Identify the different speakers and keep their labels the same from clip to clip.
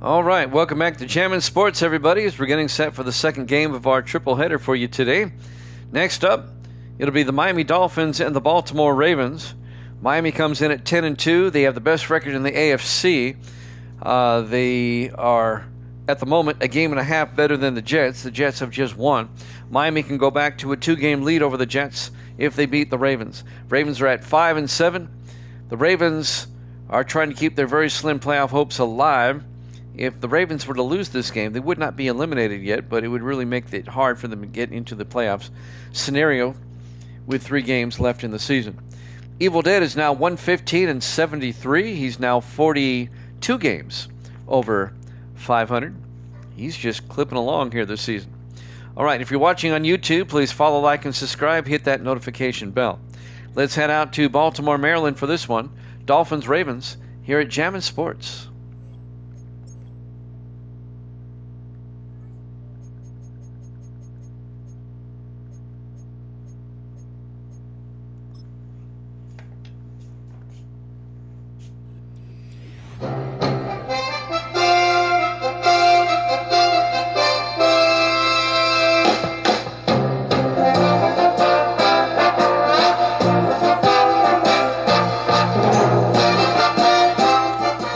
Speaker 1: All right, welcome back to Jammin' Sports, everybody, as we're getting set for the second game of our triple header for you today. Next up, it'll be the Miami Dolphins and the Baltimore Ravens. Miami comes in at 10-2. They have the best record in the AFC. They are, at the moment, a game and a half better than the Jets. The Jets have just won. Miami can go back to a 2-game lead over the Jets if they beat the Ravens. Ravens are at 5-7. The Ravens are trying to keep their very slim playoff hopes alive. If the Ravens were to lose this game, they would not be eliminated yet, but it would really make it hard for them to get into the playoffs scenario with 3 games left in the season. Evil Dead is now 115-73. He's now 42 games over 500. He's just clipping along here this season. All right, if you're watching on YouTube, please follow, like, and subscribe. Hit that notification bell. Let's head out to Baltimore, Maryland for this one. Dolphins-Ravens here at Jammin' Sports.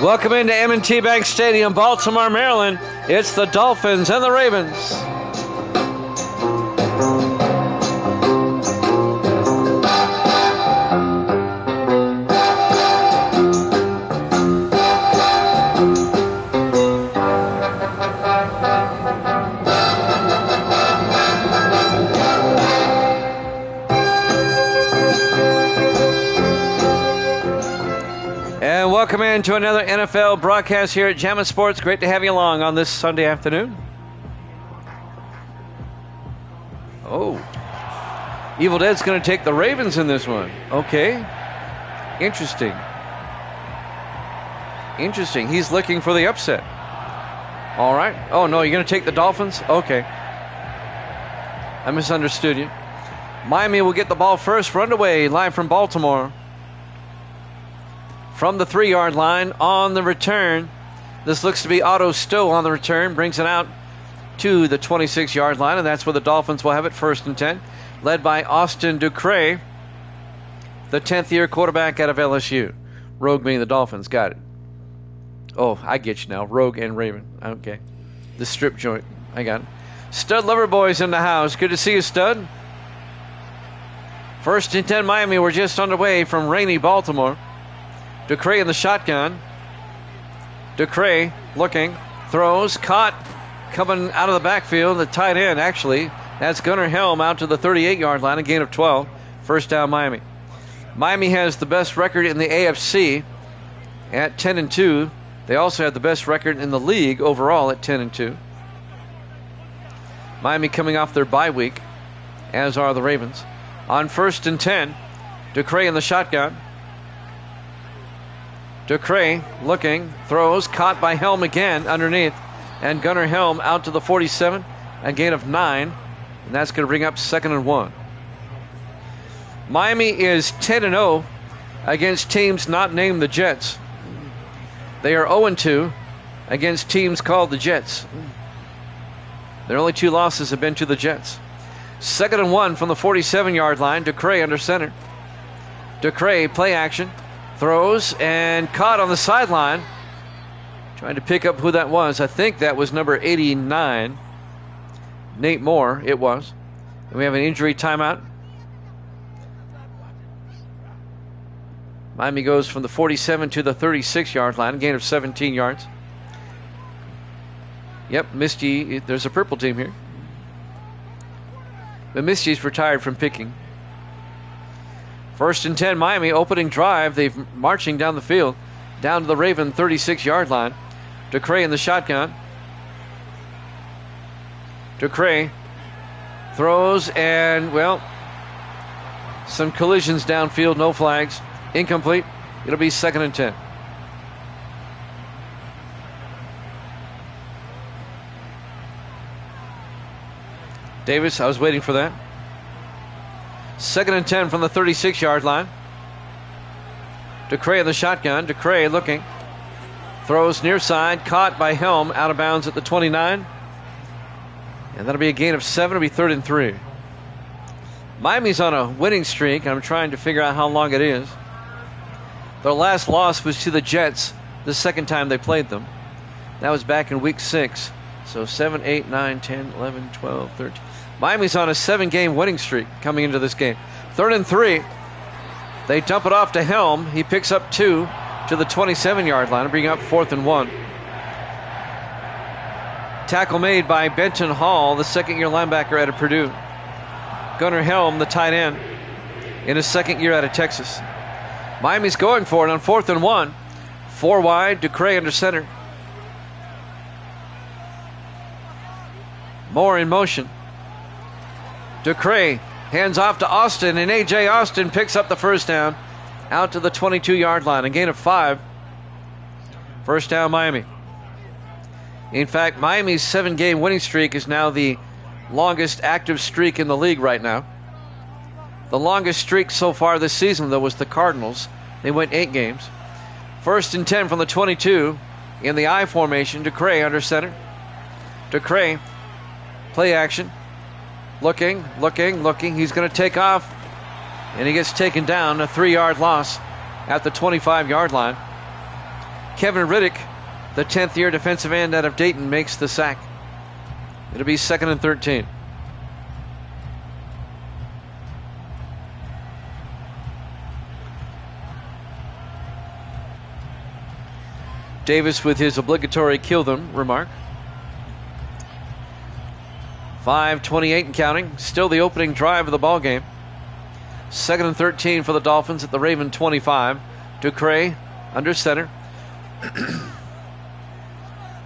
Speaker 1: Welcome into M&T Bank Stadium, Baltimore, Maryland. It's the Dolphins and the Ravens. Welcome into another NFL broadcast here at Jammin' Sports. Great to have you along on this Sunday afternoon. Oh, Evil Dead's going to take the Ravens in this one. Okay, interesting. He's looking for the upset. All right. Oh, no, you're going to take the Dolphins? Okay. I misunderstood you. Miami will get the ball first. Run away live from Baltimore. From the 3-yard line on the return. This looks to be Otto Stowe on the return. Brings it out to the 26-yard line, and that's where the Dolphins will have it, 1st and 10. Led by Austin Ducre, the 10th-year quarterback out of LSU. Rogue being the Dolphins. Got it. Oh, I get you now. Rogue and Raven. Okay. The strip joint. I got it. Stud Lover Boys in the house. Good to see you, Stud. 1st and 10 Miami. We're just underway from rainy Baltimore. Ducre in the shotgun. Ducre looking, throws, caught, coming out of the backfield. The tight end, actually. That's Gunnar Helm out to the 38-yard line, a gain of 12. 1st down, Miami. Miami has the best record in the AFC at 10-2. They also have the best record in the league overall at 10-2. Miami coming off their bye week, as are the Ravens. On 1st and 10, Ducre in the shotgun. Ducre looking, throws, caught by Helm again underneath, and Gunnar Helm out to the 47, a gain of 9, and that's going to bring up 2nd and 1. Miami is 10-0 against teams not named the Jets. They are 0-2 against teams called the Jets. Their only 2 losses have been to the Jets. 2nd and 1 from the 47-yard line. Ducre under center. Ducre, play action. Throws and caught on the sideline. Trying to pick up who that was. I think that was number 89. Nate Moore, it was. And we have an injury timeout. Miami goes from the 47 to the 36-yard line. A gain of 17 yards. Yep, Misty. There's a purple team here. But Misty's retired from picking. 1st and 10, Miami, opening drive. They're marching down the field, down to the Raven 36-yard line. Ducre in the shotgun. Ducre throws and, well, some collisions downfield, no flags. Incomplete. It'll be 2nd and 10. Davis, I was waiting for that. 2nd and 10 from the 36-yard line. Ducre in the shotgun. Ducre looking. Throws near side, caught by Helm, out of bounds at the 29. And that'll be a gain of 7. It'll be 3rd and 3. Miami's on a winning streak. I'm trying to figure out how long it is. Their last loss was to the Jets the second time they played them. That was back in week 6. So 7, 8, 9, 10, 11, 12, 13. Miami's on a 7-game winning streak coming into this game. 3rd and 3. They dump it off to Helm. He picks up 2 to the 27-yard line, bringing up 4th and 1. Tackle made by Benton Hall, the second-year linebacker out of Purdue. Gunnar Helm, the tight end, in his second year out of Texas. Miami's going for it on 4th and 1. 4 wide, Ducre under center. Moore in motion. Ducre hands off to Austin, and A.J. Austin picks up the first down out to the 22-yard line. A gain of 5. First down, Miami. In fact, Miami's 7-game winning streak is now the longest active streak in the league right now. The longest streak so far this season, though, was the Cardinals. They went 8 games. 1st and 10 from the 22 in the I formation. Ducre under center. Ducre, play action. Looking. He's going to take off. And he gets taken down, a 3-yard loss at the 25-yard line. Kevin Riddick, the 10th-year defensive end out of Dayton, makes the sack. It'll be 2nd and 13. Davis with his obligatory kill them remark. 5:28 and counting. Still the opening drive of the ball game. 2nd and 13 for the Dolphins at the Raven 25. Ducre under center.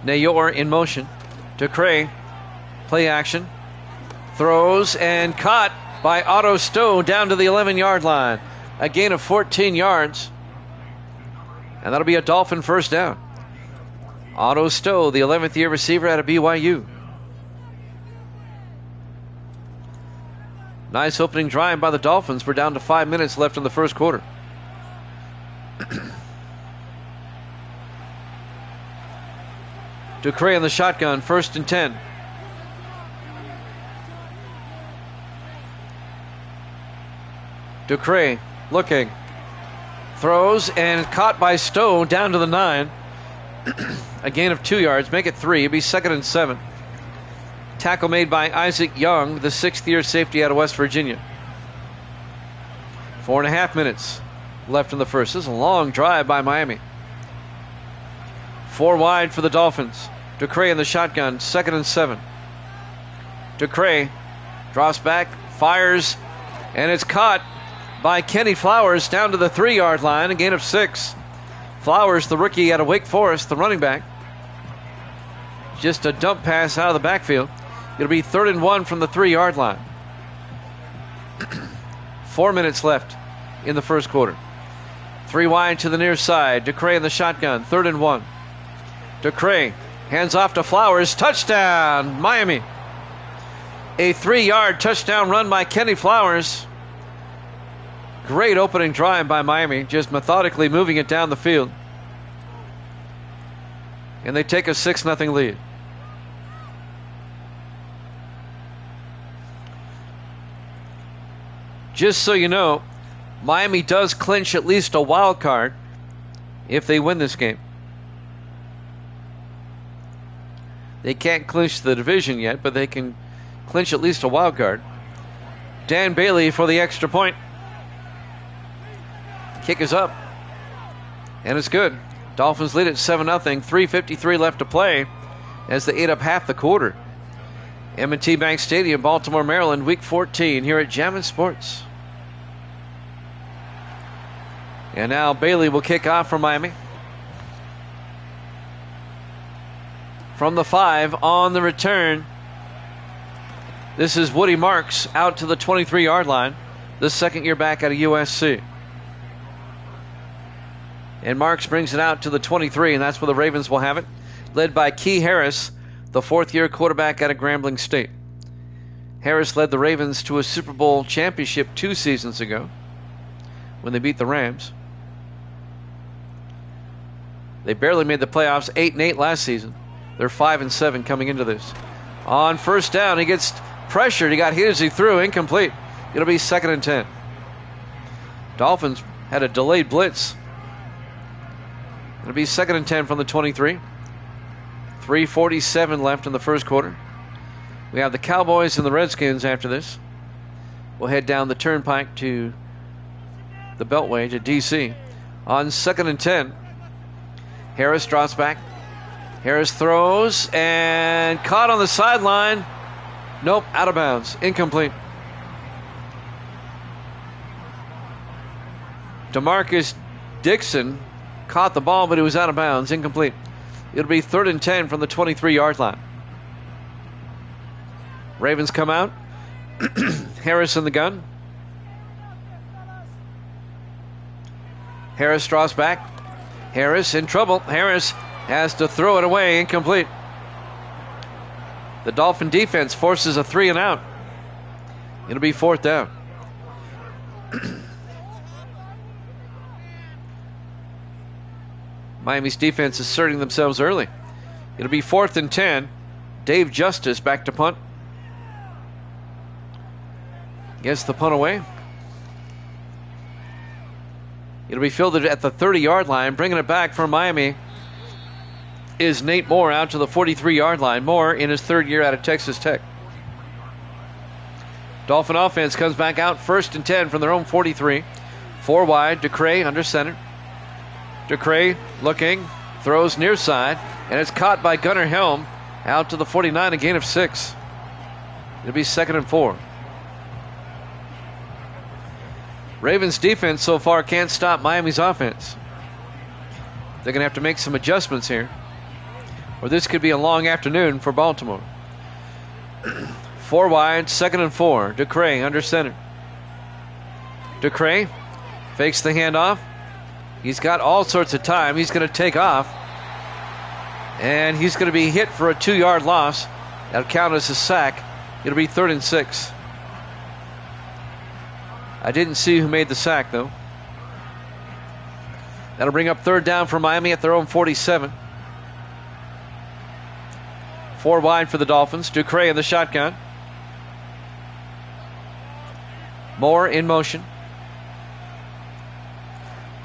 Speaker 1: Nayor in motion. Ducre, play action. Throws and caught by Otto Stowe down to the 11-yard line. A gain of 14 yards. And that'll be a Dolphin first down. Otto Stowe, the 11th-year receiver out of BYU. Nice opening drive by the Dolphins. We're down to 5 minutes left in the first quarter. Ducre in the shotgun, 1st and 10. Ducre looking. Throws and caught by Stowe down to the 9. A gain of 2 yards, make it 3. It'll be 2nd and 7. Tackle made by Isaac Young, the 6th-year safety out of West Virginia. 4.5 minutes left in the first. This is a long drive by Miami. 4 wide for the Dolphins. Ducre in the shotgun, 2nd and 7. Ducre drops back, fires, and it's caught by Kenny Flowers down to the 3-yard line, a gain of 6. Flowers, the rookie out of Wake Forest, the running back. Just a dump pass out of the backfield. It'll be 3rd and 1 from the 3-yard line. 4 minutes left in the first quarter. 3 wide to the near side. Ducre in the shotgun, 3rd and 1. Ducre hands off to Flowers. Touchdown, Miami. A 3-yard touchdown run by Kenny Flowers. Great opening drive by Miami, just methodically moving it down the field. And they take a 6-0 lead. Just so you know, Miami does clinch at least a wild card if they win this game. They can't clinch the division yet, but they can clinch at least a wild card. Dan Bailey for the extra point. Kick is up. And it's good. Dolphins lead at 7-0. 3:53 left to play as they ate up half the quarter. M&T Bank Stadium, Baltimore, Maryland, Week 14 here at Jammin' Sports. And now Bailey will kick off for Miami. From the 5 on the return. This is Woody Marks out to the 23-yard line. The 2nd-year back out of USC. And Marks brings it out to the 23, and that's where the Ravens will have it. Led by Key Harris, the 4th-year quarterback out of Grambling State. Harris led the Ravens to a Super Bowl championship 2 seasons ago when they beat the Rams. They barely made the playoffs, 8-8 last season. They're 5-7 coming into this. On first down, he gets pressured. He got hit as he threw, incomplete. It'll be 2nd and 10. Dolphins had a delayed blitz. It'll be 2nd and 10 from the 23. 3:47 left in the first quarter. We have the Cowboys and the Redskins after this. We'll head down the turnpike to the Beltway to D.C. On 2nd and 10, Harris drops back. Harris throws and caught on the sideline. Nope, out of bounds. Incomplete. DeMarcus Dixon caught the ball, but it was out of bounds. Incomplete. It'll be 3rd and 10 from the 23-yard line. Ravens come out. Harris in the gun. Harris draws back. Harris in trouble. Harris has to throw it away. Incomplete. The Dolphin defense forces a 3 and out. It'll be 4th down. Miami's defense asserting themselves early. It'll be 4th and 10. Dave Justice back to punt. Gets the punt away. It'll be fielded at the 30-yard line. Bringing it back for Miami is Nate Moore out to the 43-yard line. Moore in his 3rd year out of Texas Tech. Dolphin offense comes back out 1st and 10 from their own 43. 4 wide. DeCray under center. DeCray looking, throws near side, and it's caught by Gunnar Helm out to the 49, a gain of 6. It'll be 2nd and 4. Ravens defense so far can't stop Miami's offense. They're going to have to make some adjustments here, or this could be a long afternoon for Baltimore. 4 wide, 2nd and 4. DeCray under center. DeCray fakes the handoff. He's got all sorts of time. He's going to take off. And he's going to be hit for a 2-yard loss. That'll count as a sack. It'll be 3rd and 6. I didn't see who made the sack, though. That'll bring up 3rd down for Miami at their own 47. 4 wide for the Dolphins. DeCray in the shotgun. Moore in motion.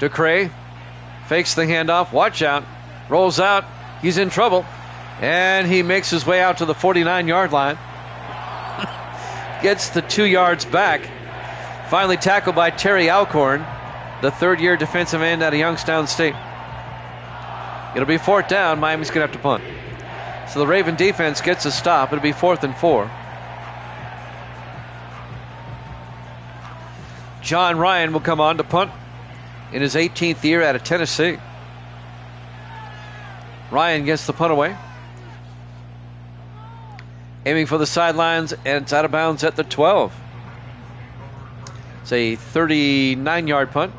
Speaker 1: DeCray fakes the handoff. Watch out. Rolls out. He's in trouble. And he makes his way out to the 49-yard line. Gets the 2 yards back. Finally tackled by Terry Alcorn, the 3rd-year defensive end out of Youngstown State. It'll be 4th down. Miami's going to have to punt. So the Raven defense gets a stop. It'll be 4th and 4. John Ryan will come on to punt in his 18th year out of Tennessee. Ryan gets the punt away. Aiming for the sidelines, and it's out of bounds at the 12. It's a 39-yard punt.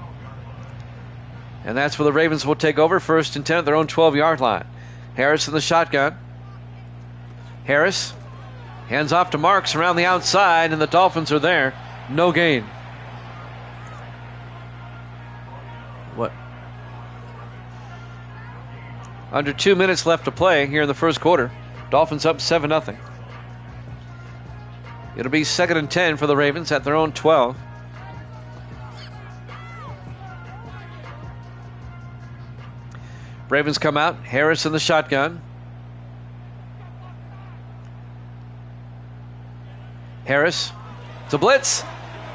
Speaker 1: And that's where the Ravens will take over. 1st and 10 at their own 12-yard line. Harris in the shotgun. Harris hands off to Marks around the outside, and the Dolphins are there. No gain. What? Under 2 minutes left to play here in the first quarter. Dolphins up 7-0. It'll be 2nd and 10 for the Ravens at their own 12. Ravens come out. Harris in the shotgun. Harris. It's a blitz.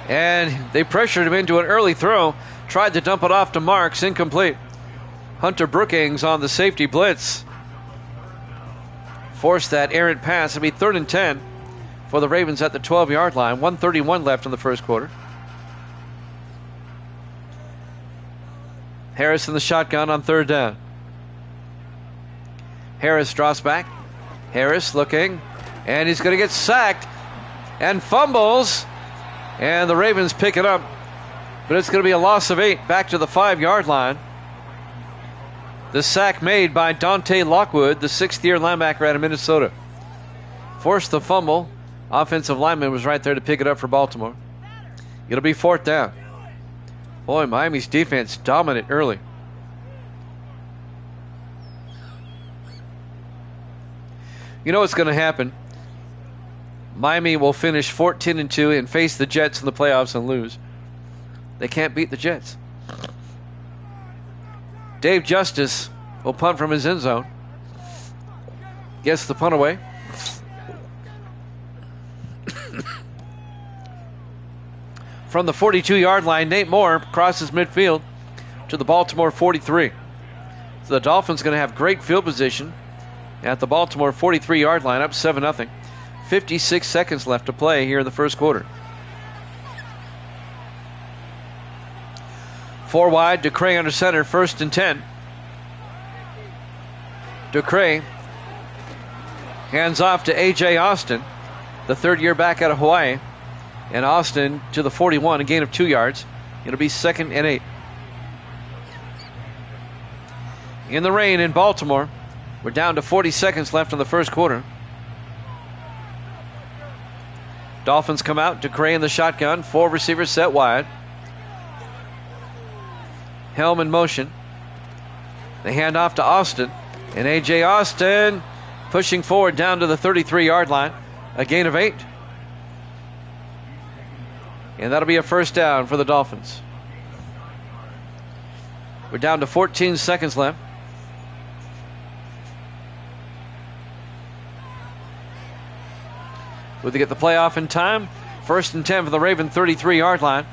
Speaker 1: And they pressured him into an early throw. Tried to dump it off to Marks. Incomplete. Hunter Brookings on the safety blitz. Forced that errant pass. It'll be 3rd and 10 for the Ravens at the 12-yard line. 1:31 left in the first quarter. Harris in the shotgun on 3rd down. Harris drops back. Harris looking. And he's going to get sacked. And fumbles. And the Ravens pick it up. But it's going to be a loss of 8 back to the 5-yard line. The sack made by Dante Lockwood, the 6th-year linebacker out of Minnesota. Forced the fumble. Offensive lineman was right there to pick it up for Baltimore. It'll be 4th down. Boy, Miami's defense dominant early. You know what's going to happen? Miami will finish 14-2 and face the Jets in the playoffs and lose. They can't beat the Jets. Dave Justice will punt from his end zone. Gets the punt away. From the 42-yard line, Nate Moore crosses midfield to the Baltimore 43. So the Dolphins going to have great field position at the Baltimore 43-yard line, up 7-0. 56 seconds left to play here in the first quarter. 4 wide, Ducray under center, 1st and 10. Ducray hands off to A.J. Austin, the third-year back out of Hawaii. And Austin to the 41, a gain of 2 yards. It'll be 2nd and 8. In the rain in Baltimore, we're down to 40 seconds left in the first quarter. Dolphins come out, Ducray in the shotgun, 4 receivers set wide. Helm in motion. They hand off to Austin, and A.J. Austin pushing forward down to the 33-yard line, a gain of 8. And that'll be a first down for the Dolphins. We're down to 14 seconds left. Will they get the playoff in time? 1st and 10 for the Raven 33-yard line.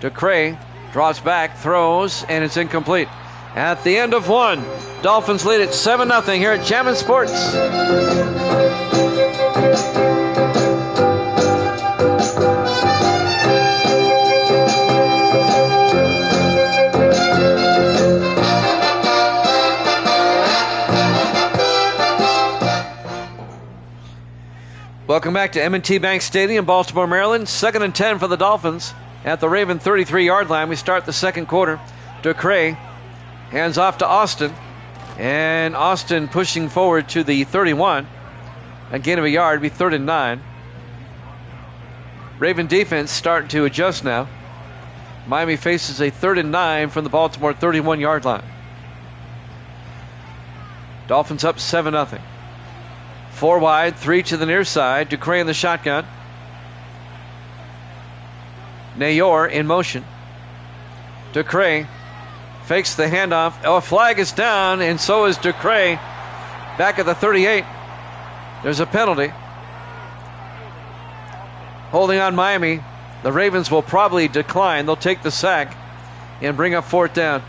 Speaker 1: Ducray drops back, throws, and it's incomplete. At the end of 1, Dolphins lead it 7-0 here at Jammin' Sports. Welcome back to M&T Bank Stadium, Baltimore, Maryland. 2nd and 10 for the Dolphins at the Raven 33-yard line. We start the second quarter. Ducray hands off to Austin, and Austin pushing forward to the 31. A gain of a yard, be 3rd and 9. Raven defense starting to adjust now. Miami faces a 3rd and 9 from the Baltimore 31-yard line. Dolphins up 7-0. 4 wide, 3 to the near side. Ducray in the shotgun. Nayor in motion. Ducray fakes the handoff. Oh, a flag is down, and so is Ducray. Back at the 38. There's a penalty. Holding on Miami. The Ravens will probably decline. They'll take the sack and bring up 4th down.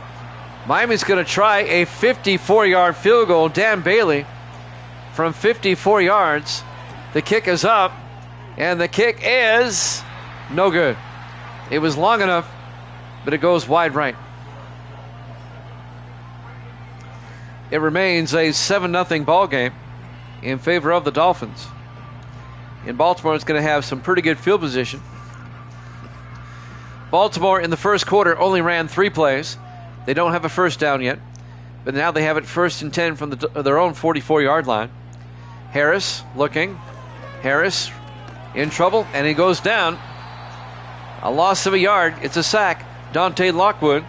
Speaker 1: Miami's going to try a 54-yard field goal. Dan Bailey from 54 yards. The kick is up, and the kick is no good. It was long enough, but it goes wide right. It remains a 7-0 ball game in favor of the Dolphins. And Baltimore is going to have some pretty good field position. Baltimore in the first quarter only ran 3 plays. They don't have a first down yet, but now they have it 1st and 10 from their own 44-yard line. Harris looking. Harris in trouble, and he goes down. A loss of a yard. It's a sack. Dante Lockwood.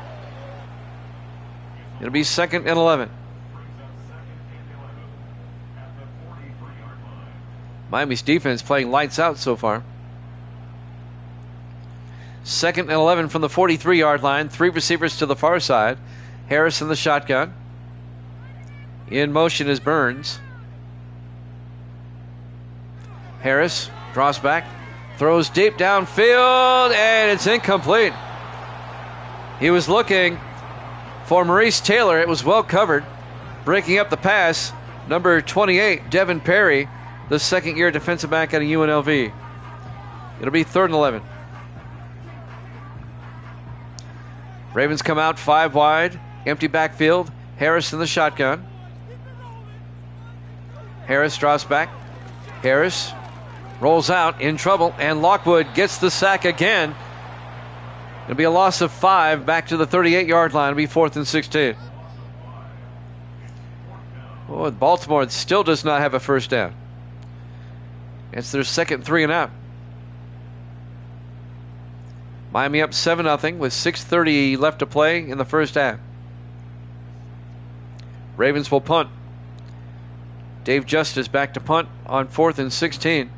Speaker 1: It'll be 2nd and 11. Miami's defense playing lights out so far. 2nd and 11 from the 43-yard line. 3 receivers to the far side. Harris in the shotgun. In motion is Burns. Harris draws back, throws deep downfield, and it's incomplete. He was looking for Maurice Taylor. It was well covered. Breaking up the pass, number 28, Devin Perry, the 2nd-year defensive back out of UNLV. It'll be 3rd and 11. Ravens come out 5 wide, empty backfield. Harris in the shotgun. Harris draws back. Harris rolls out, in trouble, and Lockwood gets the sack again. It'll be a loss of 5 back to the 38-yard line. It'll be 4th and 16. Oh, Baltimore still does not have a first down. It's their second 3 and out. Miami up 7-0 with 6:30 left to play in the 1st half. Ravens will punt. Dave Justice back to punt on 4th and 16.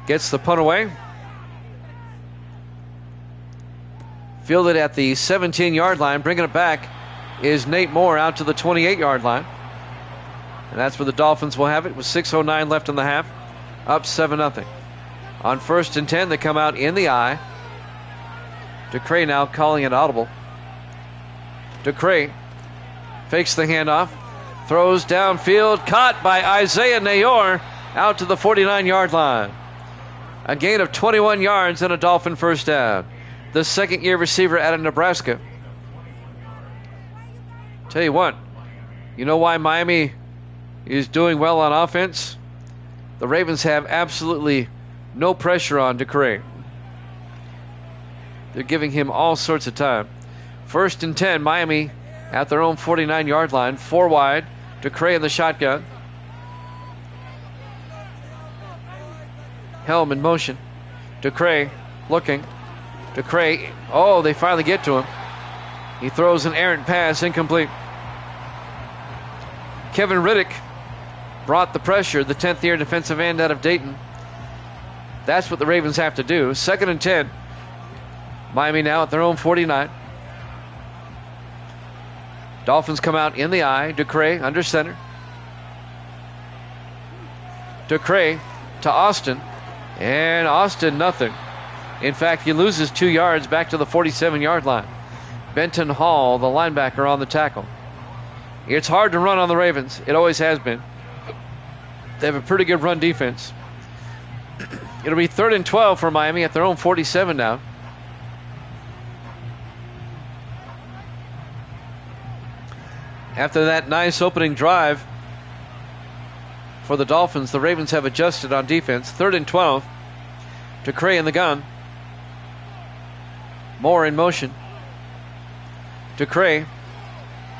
Speaker 1: Gets the punt away. Fielded at the 17-yard line. Bringing it back is Nate Moore out to the 28-yard line. And that's where the Dolphins will have it with 6:09 left in the half. Up 7-0. On 1st and 10, they come out in the eye. DeCray now calling it audible. DeCray fakes the handoff. Throws downfield. Caught by Isaiah Nayor out to the 49-yard line. A gain of 21 yards and a Dolphin first down. The second-year receiver out of Nebraska. Tell you what, you know why Miami is doing well on offense? The Ravens have absolutely no pressure on DeCray. They're giving him all sorts of time. 1st and 10, Miami at their own 49-yard line. 4 wide, DeCray in the shotgun. Helm in motion. DeCray looking. DeCray, oh, they finally get to him. He throws an errant pass, incomplete. Kevin Riddick brought the pressure, the 10th-year defensive end out of Dayton. That's what the Ravens have to do. 2nd and 10. Miami now at their own 49. Dolphins come out in the eye. DeCray under center. DeCray to Austin. And Austin, nothing. In fact, he loses 2 yards back to the 47-yard line. Benton Hall, the linebacker, on the tackle. It's hard to run on the Ravens. It always has been. They have a pretty good run defense. It'll be 3rd and 12 for Miami at their own 47 now. After that nice opening drive for the Dolphins, the Ravens have adjusted on defense. 3rd and 12. DeCray in the gun. Moore in motion. DeCray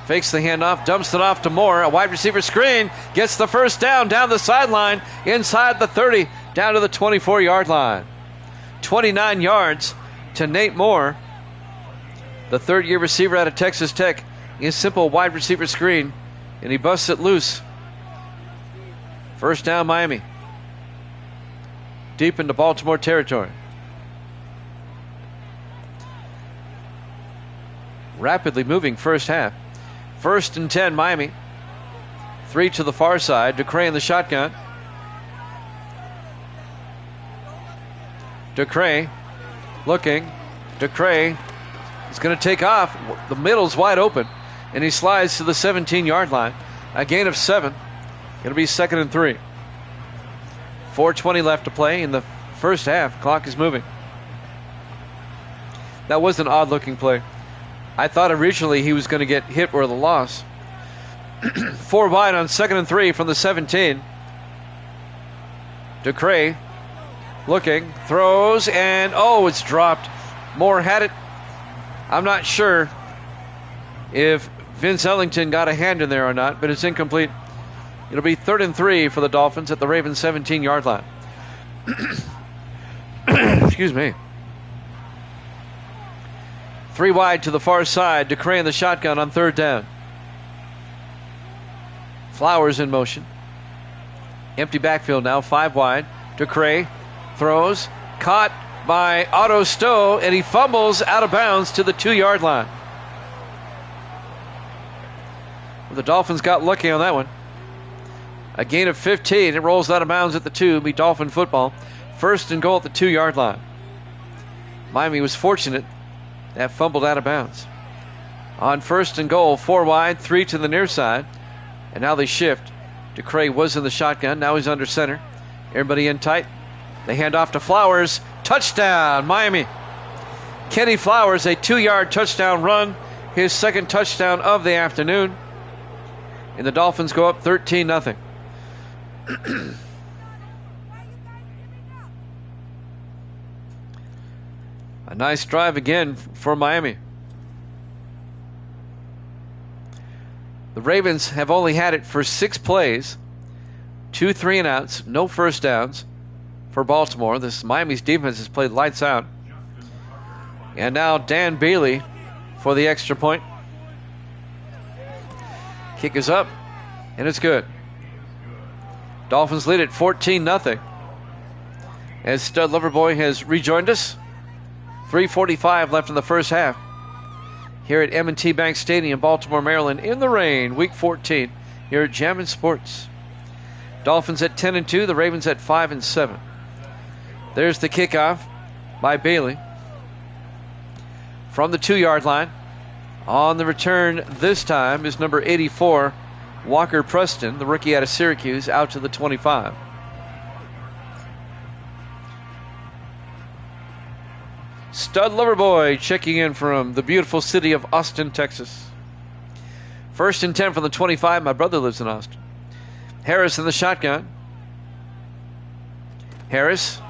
Speaker 1: fakes the handoff, dumps it off to Moore. A wide receiver screen, gets the first down the sideline, inside the 30, down to the 24-yard line. 29 yards to Nate Moore, the 3rd-year receiver out of Texas Tech. A simple wide receiver screen, and he busts it loose. First down, Miami. Deep into Baltimore territory. Rapidly moving first half. 1st and 10, Miami. 3 to the far side. DeCray in the shotgun. DeCray looking. DeCray is going to take off. The middle's wide open, and he slides to the 17-yard line. A gain of 7. It'll be 2nd and 3. 4:20 left to play in the first half. Clock is moving. That was an odd-looking play. I thought originally he was going to get hit or the loss. 4 wide on 2nd and 3 from the 17. DeCray looking, throws, and oh, it's dropped. Moore had it. I'm not sure if Vince Ellington got a hand in there or not, but it's incomplete. It'll be 3rd and 3 for the Dolphins at the Ravens 17-yard line. Excuse me. 3 wide to the far side. DeCray in the shotgun on 3rd down. Flowers in motion. Empty backfield now, 5 wide. DeCray throws, caught by Otto Stowe, and he fumbles out of bounds to the 2-yard line. Well, the Dolphins got lucky on that one. A gain of 15. It rolls out of bounds at the 2. Be Dolphin football. 1st and goal at the 2-yard line. Miami was fortunate. That fumbled out of bounds. On 1st and goal, 4 wide, 3 to the near side. And now they shift. DeCray was in the shotgun. Now he's under center. Everybody in tight. They hand off to Flowers. Touchdown, Miami. Kenny Flowers, a 2-yard touchdown run. His 2nd touchdown of the afternoon. And the Dolphins go up 13-0. A nice drive again for Miami. The Ravens have only had it for 6 plays, 2 3-and-outs, no first downs for Baltimore. This Miami's defense has played lights out. And now Dan Bailey for the extra point. Kick is up, and it's good. Dolphins lead at 14-0. As Stud Loverboy has rejoined us. 3:45 left in the first half. Here at M&T Bank Stadium, Baltimore, Maryland, in the rain, Week 14, here at Jammin' Sports. Dolphins at 10-2, the Ravens at 5-7. There's the kickoff by Bailey. From the 2-yard line. On the return this time is number 84, Walker Preston, the rookie out of Syracuse, out to the 25. Stud Loverboy checking in from the beautiful city of Austin, Texas. 1st and 10 from the 25. My brother lives in Austin. Harris in the shotgun. Harris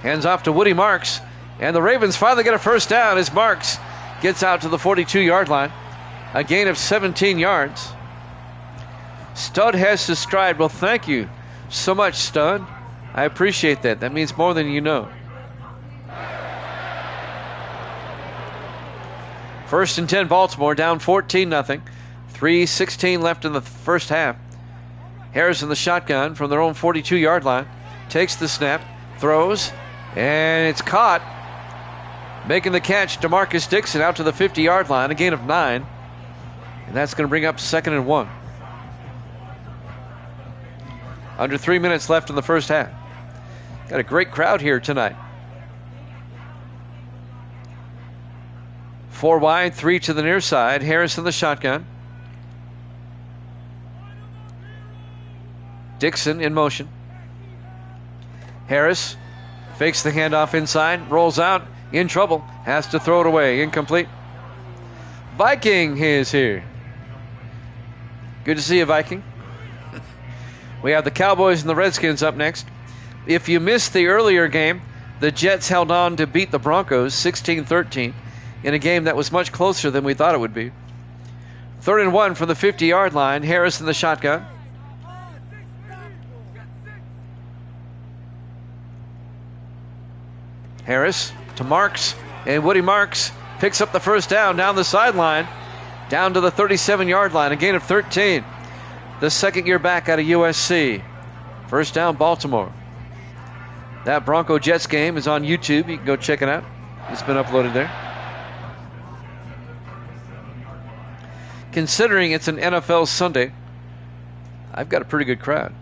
Speaker 1: hands off to Woody Marks. And the Ravens finally get a first down as Marks gets out to the 42-yard line. A gain of 17 yards. Stud has his stride. Well, thank you so much, Stud. I appreciate that. That means more than you know. 1st and 10, Baltimore, down 14-0. 3:16 left in the first half. Harris in the shotgun from their own 42-yard line. Takes the snap, throws, and it's caught. Making the catch, DeMarcus Dixon out to the 50-yard line, a gain of 9. And that's going to bring up 2nd and 1. Under 3 minutes left in the first half. Got a great crowd here tonight. 4 wide, 3 to the near side. Harris in the shotgun. Dixon in motion. Harris fakes the handoff inside, rolls out, in trouble, has to throw it away, incomplete. Viking is here. Good to see you, Viking. We have the Cowboys and the Redskins up next. If you missed the earlier game, the Jets held on to beat the Broncos 16-13 in a game that was much closer than we thought it would be. 3rd and 1 from the 50-yard line. Harris in the shotgun. Harris to Marks, and Woody Marks picks up the first down the sideline, down to the 37-yard line, a gain of 13. The second year back out of USC. First down, Baltimore. That Bronco Jets game is on YouTube. You can go check it out. It's been uploaded there. Considering it's an NFL Sunday, I've got a pretty good crowd.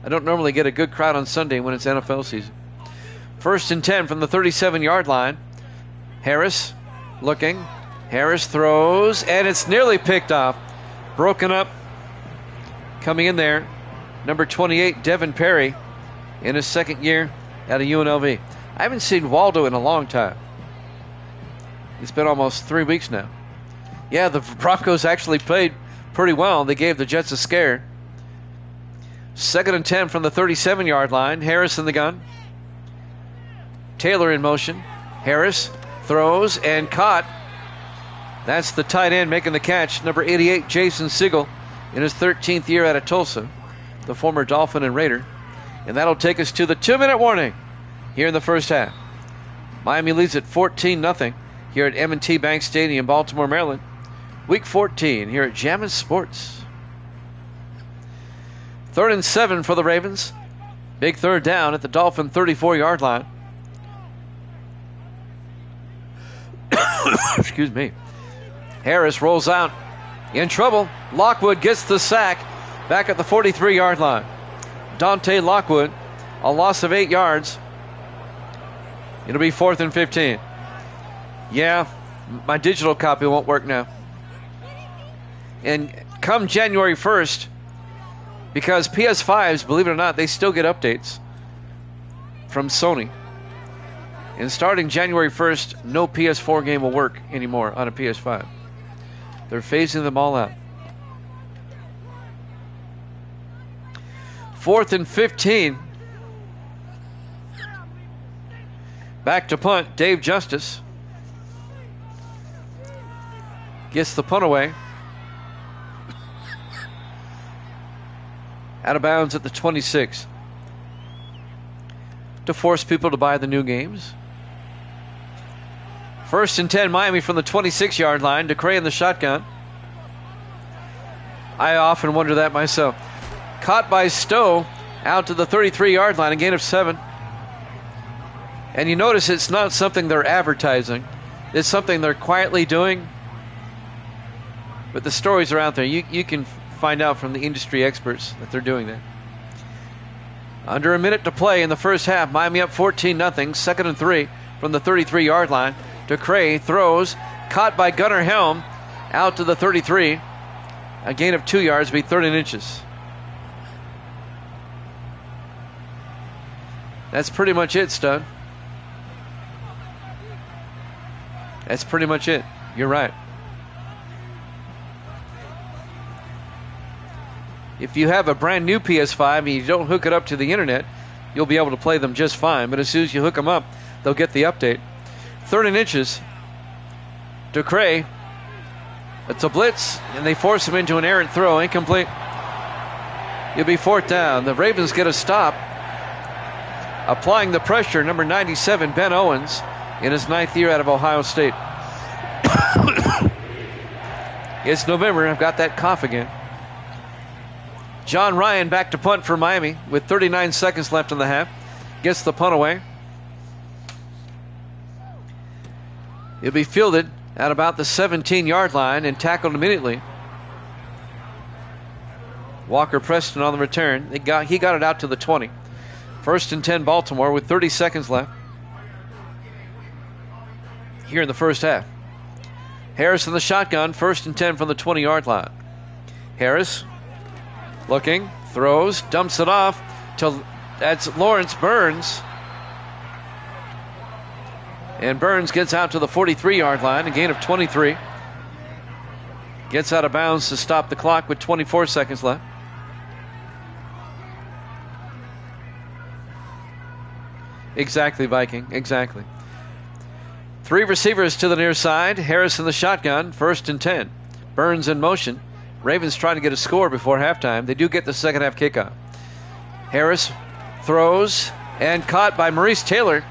Speaker 1: I don't normally get a good crowd on Sunday when it's NFL season. 1st and 10 from the 37-yard line. Harris looking. Harris throws, and it's nearly picked off. Broken up. Coming in there, number 28, Devin Perry, in his second year out of UNLV. I haven't seen Waldo in a long time. It's been almost 3 weeks now. Yeah, the Broncos actually played pretty well. They gave the Jets a scare. 2nd and 10 from the 37-yard line. Harris in the gun. Taylor in motion. Harris throws and caught. That's the tight end making the catch, number 88, Jason Siegel, in his 13th year out of Tulsa, the former Dolphin and Raider. And that'll take us to the 2-minute warning here in the first half. Miami leads at 14-0 here at M&T Bank Stadium, Baltimore, Maryland. Week 14 here at Jammin' Sports. 3rd and 7 for the Ravens. Big third down at the Dolphin 34-yard line. Excuse me. Harris rolls out. In trouble. Lockwood gets the sack back at the 43-yard line. Dante Lockwood, a loss of 8 yards. It'll be 4th and 15. Yeah, my digital copy won't work now. And come January 1st, because PS5s, believe it or not, they still get updates from Sony. And starting January 1st, no PS4 game will work anymore on a PS5. They're phasing them all out. 4th and 15. Back to punt, Dave Justice. Gets the punt away. Out of bounds at the 26. To force people to buy the new games. First and 10, Miami from the 26-yard line. DeCray in the shotgun. I often wonder that myself. Caught by Stowe out to the 33-yard line, a gain of 7. And you notice it's not something they're advertising. It's something they're quietly doing. But the stories are out there. You can find out from the industry experts that they're doing that. Under a minute to play in the first half. Miami up 14-0. 2nd and 3 from the 33-yard line. DeCray throws. Caught by Gunnar Helm out to the 33. A gain of 2 yards, be 3rd and inches. That's pretty much it, Stud. That's pretty much it. You're right. If you have a brand new PS5 and you don't hook it up to the internet, you'll be able to play them just fine. But as soon as you hook them up, they'll get the update. 3rd and inches. DeCray. It's a blitz, and they force him into an errant throw. Incomplete. It'll be 4th down. The Ravens get a stop. Applying the pressure, number 97, Ben Owens, in his 9th year out of Ohio State. It's November. I've got that cough again. John Ryan back to punt for Miami with 39 seconds left in the half. Gets the punt away. It'll be fielded at about the 17-yard line and tackled immediately. Walker Preston on the return. He got it out to the 20. 1st and 10 Baltimore with 30 seconds left here in the first half. Harris in the shotgun. 1st and 10 from the 20-yard line. Harris looking, throws, dumps it off to that's Lawrence Burns. And Burns gets out to the 43-yard line, a gain of 23. Gets out of bounds to stop the clock with 24 seconds left. Exactly, Viking. Exactly. 3 receivers to the near side. Harris in the shotgun. 1st and 10. Burns in motion. Ravens trying to get a score before halftime. They do get the second half kickoff. Harris throws and caught by Maurice Taylor.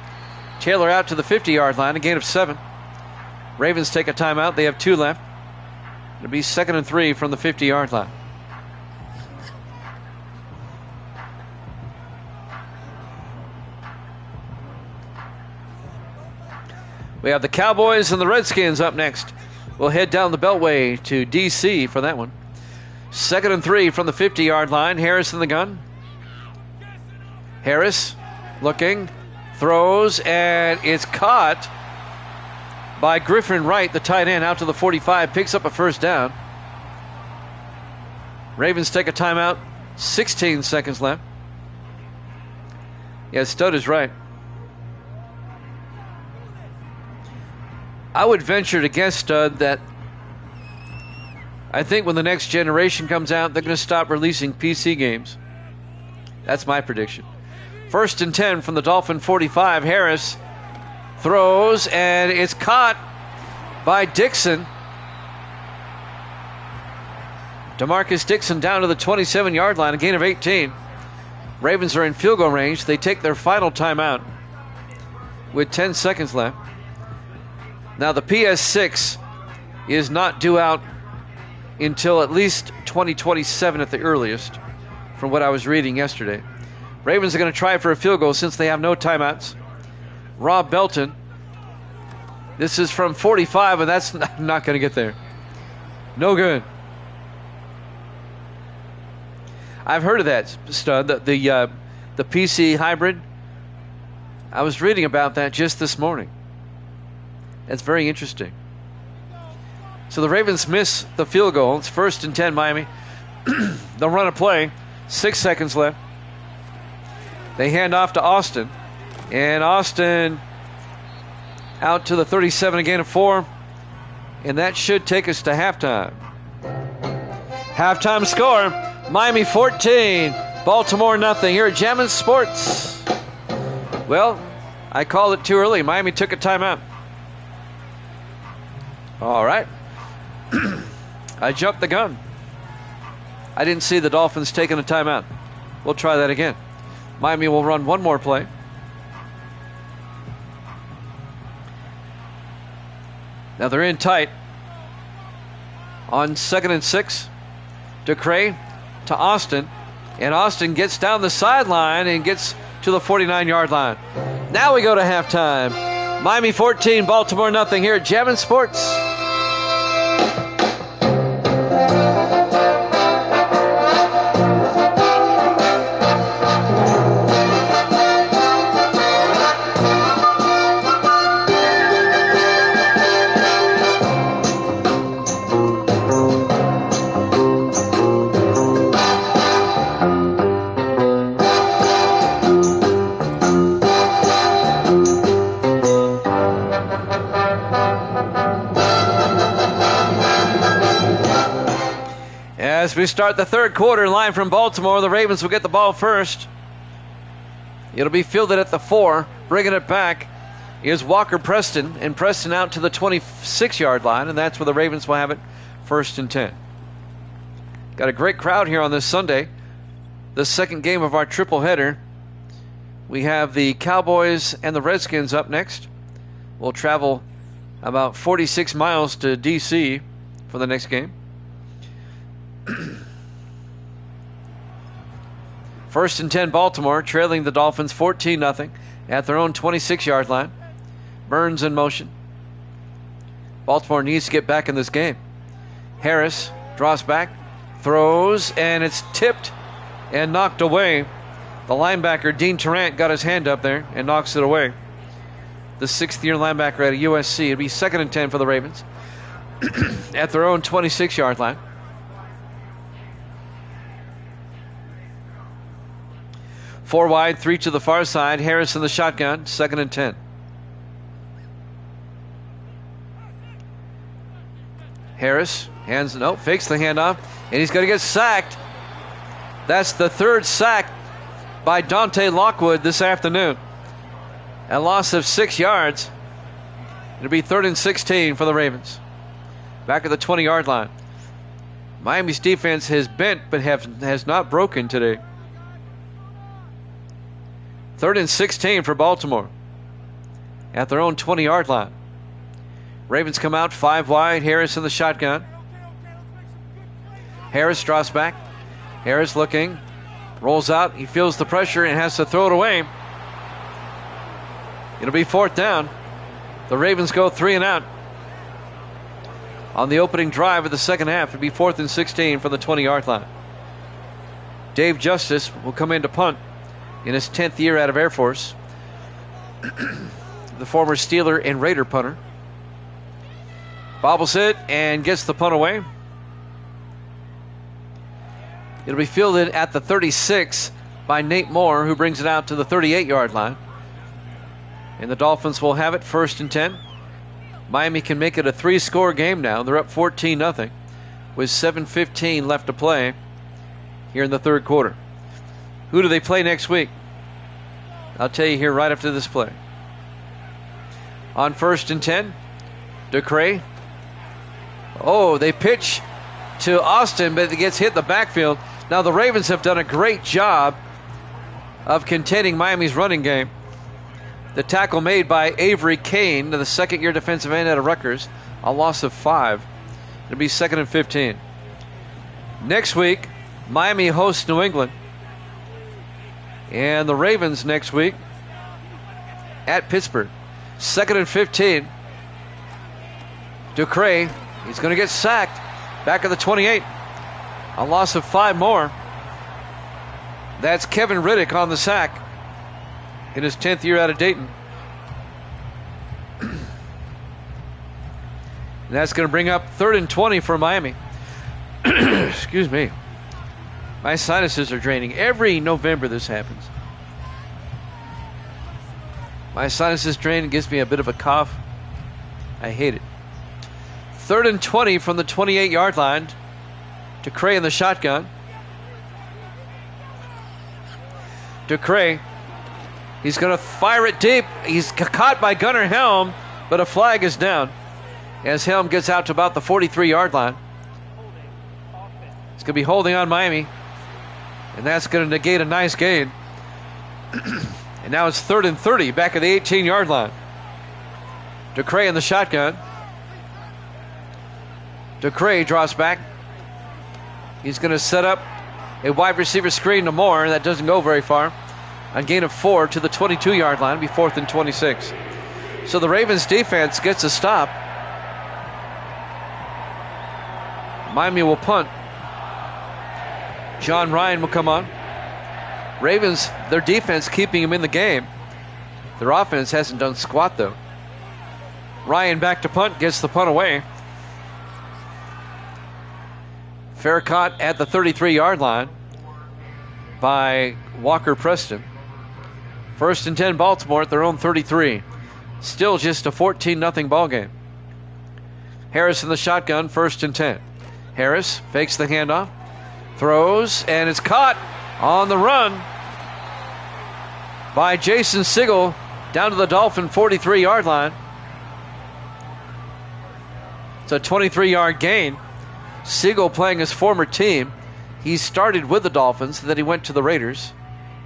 Speaker 1: Taylor out to the 50-yard line, a gain of 7. Ravens take a timeout. They have 2 left. It'll be 2nd and 3 from the 50-yard line. We have the Cowboys and the Redskins up next. We'll head down the Beltway to D.C. for that one. 2nd and 3 from the 50-yard line. Harris in the gun. Harris looking, throws, and it's caught by Griffin Wright, the tight end, out to the 45. Picks up a 1st down. Ravens take a timeout. 16 seconds left. Yeah, Stud is right. I would venture to guess, Stud, that I think when the next generation comes out, they're going to stop releasing PC games. That's my prediction. 1st and 10 from the Dolphin 45. Harris throws, and it's caught by Dixon. DeMarcus Dixon down to the 27-yard line, a gain of 18. Ravens are in field goal range. They take their final timeout with 10 seconds left. Now, the PS6 is not due out until at least 2027 at the earliest, from what I was reading yesterday. Ravens are going to try for a field goal since they have no timeouts. Rob Belton. This is from 45, and that's not going to get there. No good. I've heard of that, Stud, the PC hybrid. I was reading about that just this morning. That's very interesting. So the Ravens miss the field goal. It's 1st and 10 Miami. They'll run a play. 6 seconds left. They hand off to Austin. And Austin out to the 37, a gain of 4. And that should take us to halftime. Halftime score, Miami 14, Baltimore nothing. Here at Jammin' Sports. Well, I called it too early. Miami took a timeout. All right. I jumped the gun. I didn't see the Dolphins taking a timeout. We'll try that again. Miami will run one more play. Now they're in tight. On 2nd and 6, DeCray to Austin. And Austin gets down the sideline and gets to the 49-yard line. Now we go to halftime. Miami 14, Baltimore nothing here at Jammin' Sports. As we start the third quarter, line from Baltimore, the Ravens will get the ball first. It'll be fielded at the 4. Bringing it back is Walker Preston, and Preston out to the 26-yard line, and that's where the Ravens will have it, 1st and 10. Got a great crowd here on this Sunday, the second game of our triple header. We have the Cowboys and the Redskins up next. We'll travel about 46 miles to D.C. for the next game. 1st and 10 Baltimore, trailing the Dolphins 14-0 at their own 26-yard line. Burns in motion. Baltimore needs to get back in this game. Harris draws back, throws, and it's tipped and knocked away. The linebacker, Dean Tarrant, got his hand up there and knocks it away. The 6th-year linebacker out of USC. It'll be 2nd and 10 for the Ravens at their own 26-yard line. 4 wide, 3 to the far side. Harris in the shotgun, 2nd and 10. Harris fakes the handoff, and he's going to get sacked. That's the 3rd sack by Dante Lockwood this afternoon. A loss of 6 yards. It'll be 3rd and 16 for the Ravens. Back at the 20-yard line. Miami's defense has bent but has not broken today. 3rd and 16 for Baltimore at their own 20-yard line. Ravens come out 5 wide. Harris in the shotgun. Harris draws back. Harris looking. Rolls out. He feels the pressure and has to throw it away. It'll be 4th down. The Ravens go 3 and out. On the opening drive of the second half, it'll be 4th and 16 from the 20-yard line. Dave Justice will come in to punt. In his 10th year out of Air Force, the former Steeler and Raider punter. Bobbles it and gets the punt away. It'll be fielded at the 36 by Nate Moore, who brings it out to the 38-yard line. And the Dolphins will have it 1st and 10. Miami can make it a 3-score game now. They're up 14-0 with 7:15 left to play here in the third quarter. Who do they play next week? I'll tell you here right after this play. On 1st and 10, DeCray. Oh, they pitch to Austin, but it gets hit in the backfield. Now the Ravens have done a great job of containing Miami's running game. The tackle made by Avery Kane, the 2nd-year defensive end out of Rutgers, a loss of 5. It'll be 2nd and 15. Next week, Miami hosts New England. And the Ravens next week at Pittsburgh. 2nd and 15. DeCray, he's going to get sacked. Back at the 28. A loss of 5 more. That's Kevin Riddick on the sack in his 10th year out of Dayton. And that's going to bring up 3rd and 20 for Miami. Excuse me. My sinuses are draining. Every November this happens. My sinuses drain and gives me a bit of a cough. I hate it. 3rd and 20 from the 28-yard line. DeCray in the shotgun. DeCray. He's going to fire it deep. He's caught by Gunnar Helm, but a flag is down as Helm gets out to about the 43-yard line. It's going to be holding on Miami. And that's going to negate a nice gain. And now it's 3rd and 30 back at the 18-yard line. DeCray in the shotgun. DeCray draws back. He's going to set up a wide receiver screen to Moore. That doesn't go very far. A gain of 4 to the 22-yard line. It'll be 4th and 26. So the Ravens defense gets a stop. Miami will punt. John Ryan will come on. Ravens, their defense keeping him in the game. Their offense hasn't done squat, though. Ryan back to punt, gets the punt away. Fair caught at the 33-yard line by Walker Preston. 1st and 10 Baltimore at their own 33. Still just a 14-0 ball game. Harris in the shotgun, 1st and 10. Harris fakes the handoff, throws, and it's caught on the run by Jason Sigel down to the Dolphin 43-yard line. It's a 23-yard gain. Sigel playing his former team. He started with the Dolphins, then he went to the Raiders,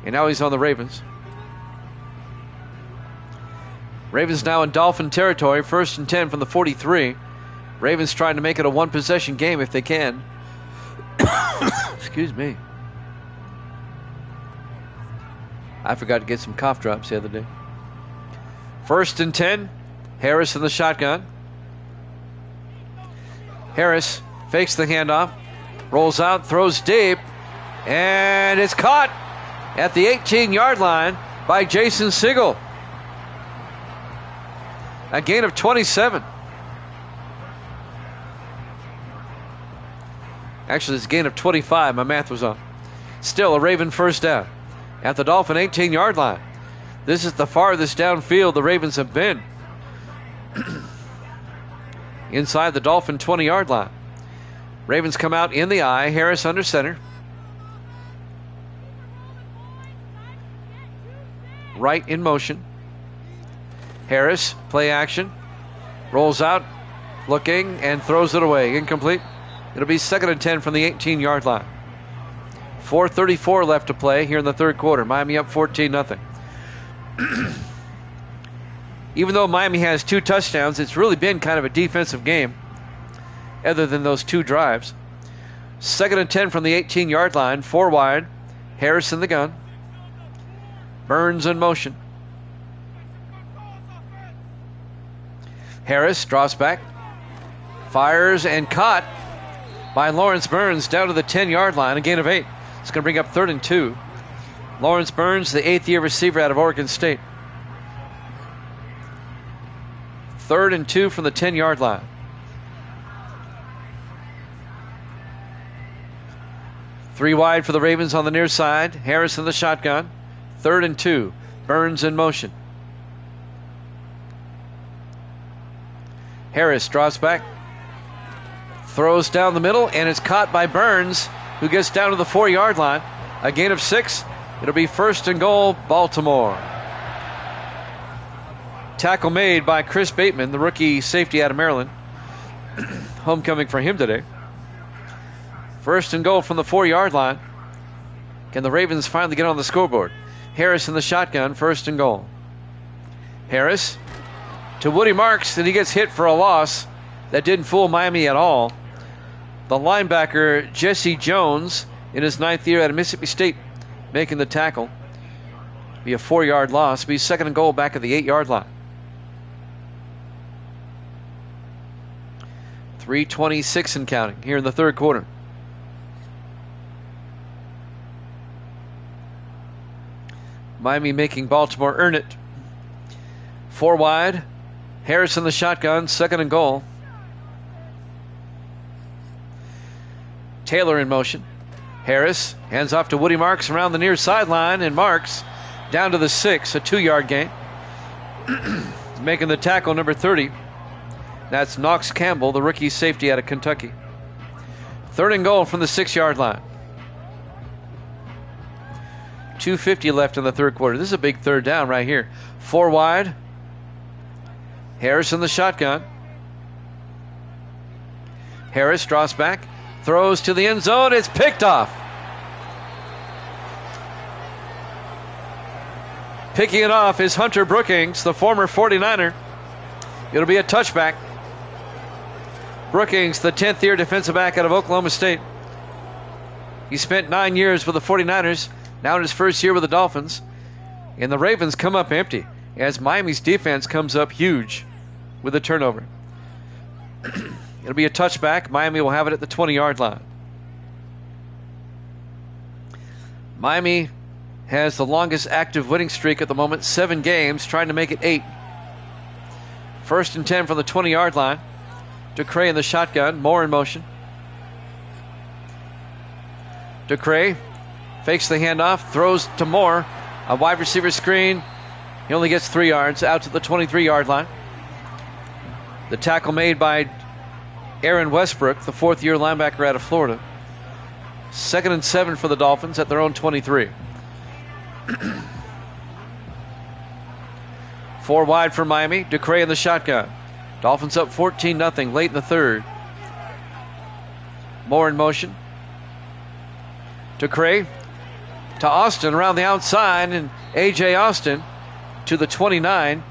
Speaker 1: and now he's on the Ravens. Ravens now in Dolphin territory, 1st and 10 from the 43. Ravens trying to make it a one-possession game if they can. Excuse me. I forgot to get some cough drops the other day. 1st and 10. Harris in the shotgun. Harris fakes the handoff, rolls out, throws deep, and it's caught at the 18-yard line by Jason Sigel. A gain of 27. Actually, it's a gain of 25. My math was off. Still a Raven first down at the Dolphin 18-yard line. This is the farthest downfield the Ravens have been. Inside the Dolphin 20-yard line. Ravens come out in the eye. Harris under center. Right in motion. Harris, play action. Rolls out, looking, and throws it away. Incomplete. It'll be 2nd and 10 from the 18-yard line. 4:34 left to play here in the third quarter. Miami up 14-0. Even though Miami has 2 touchdowns, it's really been kind of a defensive game other than those 2 drives. 2nd and 10 from the 18-yard line. 4 wide. Harris in the gun. Burns in motion. Harris draws back. Fires and caught by Lawrence Burns down to the 10-yard line. A gain of 8. It's going to bring up 3rd and 2. Lawrence Burns, the 8th-year receiver out of Oregon State. 3rd and 2 from the 10-yard line. Three wide for the Ravens on the near side. Harris in the shotgun. 3rd and 2. Burns in motion. Harris draws back. Throws down the middle, and it's caught by Burns, who gets down to the 4-yard line. A gain of 6. It'll be 1st and goal, Baltimore. Tackle made by Chris Bateman, the rookie safety out of Maryland. Homecoming for him today. 1st and goal from the 4-yard line. Can the Ravens finally get on the scoreboard? Harris in the shotgun, 1st and goal. Harris to Woody Marks, and he gets hit for a loss. That didn't fool Miami at all. The linebacker, Jesse Jones, in his 9th year at Mississippi State, making the tackle. Be a 4-yard loss. Be 2nd and goal back at the 8-yard line. 3:26 and counting here in the third quarter. Miami making Baltimore earn it. 4 wide. Harris in the shotgun, 2nd and goal. Taylor in motion. Harris hands off to Woody Marks around the near sideline, and Marks down to the 6, a 2-yard gain. Making the tackle, number 30. That's Knox Campbell, the rookie safety out of Kentucky. 3rd and goal from the 6-yard line. 2:50 left in the third quarter. This is a big 3rd down right here. 4 wide. Harris in the shotgun. Harris draws back. Throws to the end zone. It's picked off. Picking it off is Hunter Brookings, the former 49er. It'll be a touchback. Brookings, the 10th year defensive back out of Oklahoma State. He spent 9 years with the 49ers, now in his first year with the Dolphins. And the Ravens come up empty as Miami's defense comes up huge with a turnover. It'll be a touchback. Miami will have it at the 20-yard line. Miami has the longest active winning streak at the moment, 7 games, trying to make it 8. 1st and 10 from the 20-yard line. DeCray in the shotgun, Moore in motion. DeCray fakes the handoff, throws to Moore. A wide receiver screen. He only gets 3 yards, out to the 23-yard line. The tackle made by Aaron Westbrook, the 4th-year linebacker out of Florida. 2nd and 7 for the Dolphins at their own 23. 4 wide for Miami. DeCray in the shotgun. Dolphins up 14-0 late in the 3rd. Moore in motion. DeCray to Austin around the outside, and A.J. Austin to the 29.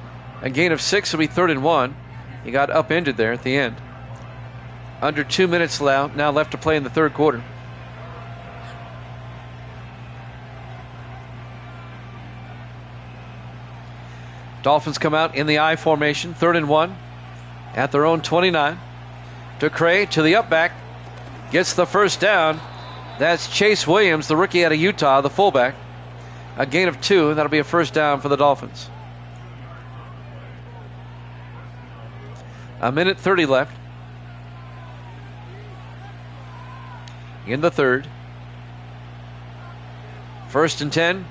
Speaker 1: A gain of 6 will be 3rd and 1. He got upended there at the end. Under 2 minutes now left to play in the 3rd quarter. Dolphins come out in the I formation, 3rd and 1 at their own 29. DeCray to the up back, gets the first down. That's Chase Williams, the rookie out of Utah, the fullback. A gain of 2, and that'll be a first down for the Dolphins. 1:30 left in the 3rd. 1st and 10.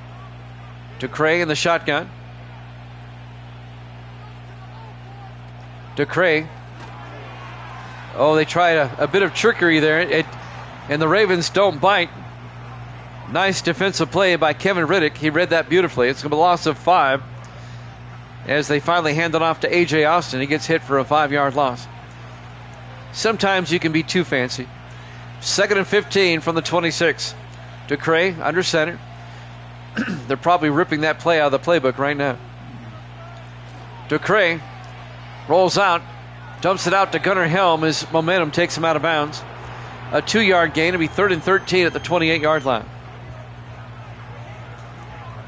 Speaker 1: DeCray in the shotgun. DeCray. Oh, they tried a bit of trickery there. And the Ravens don't bite. Nice defensive play by Kevin Riddick. He read that beautifully. It's going to be a loss of 5 as they finally hand it off to A.J. Austin. He gets hit for a 5-yard loss. Sometimes you can be too fancy. 2nd and 15 from the 26. DeCray under center. They're probably ripping that play out of the playbook right now. DeCray rolls out, dumps it out to Gunnar Helm. His momentum takes him out of bounds. A 2-yard gain. It'll be 3rd and 13 at the 28-yard line.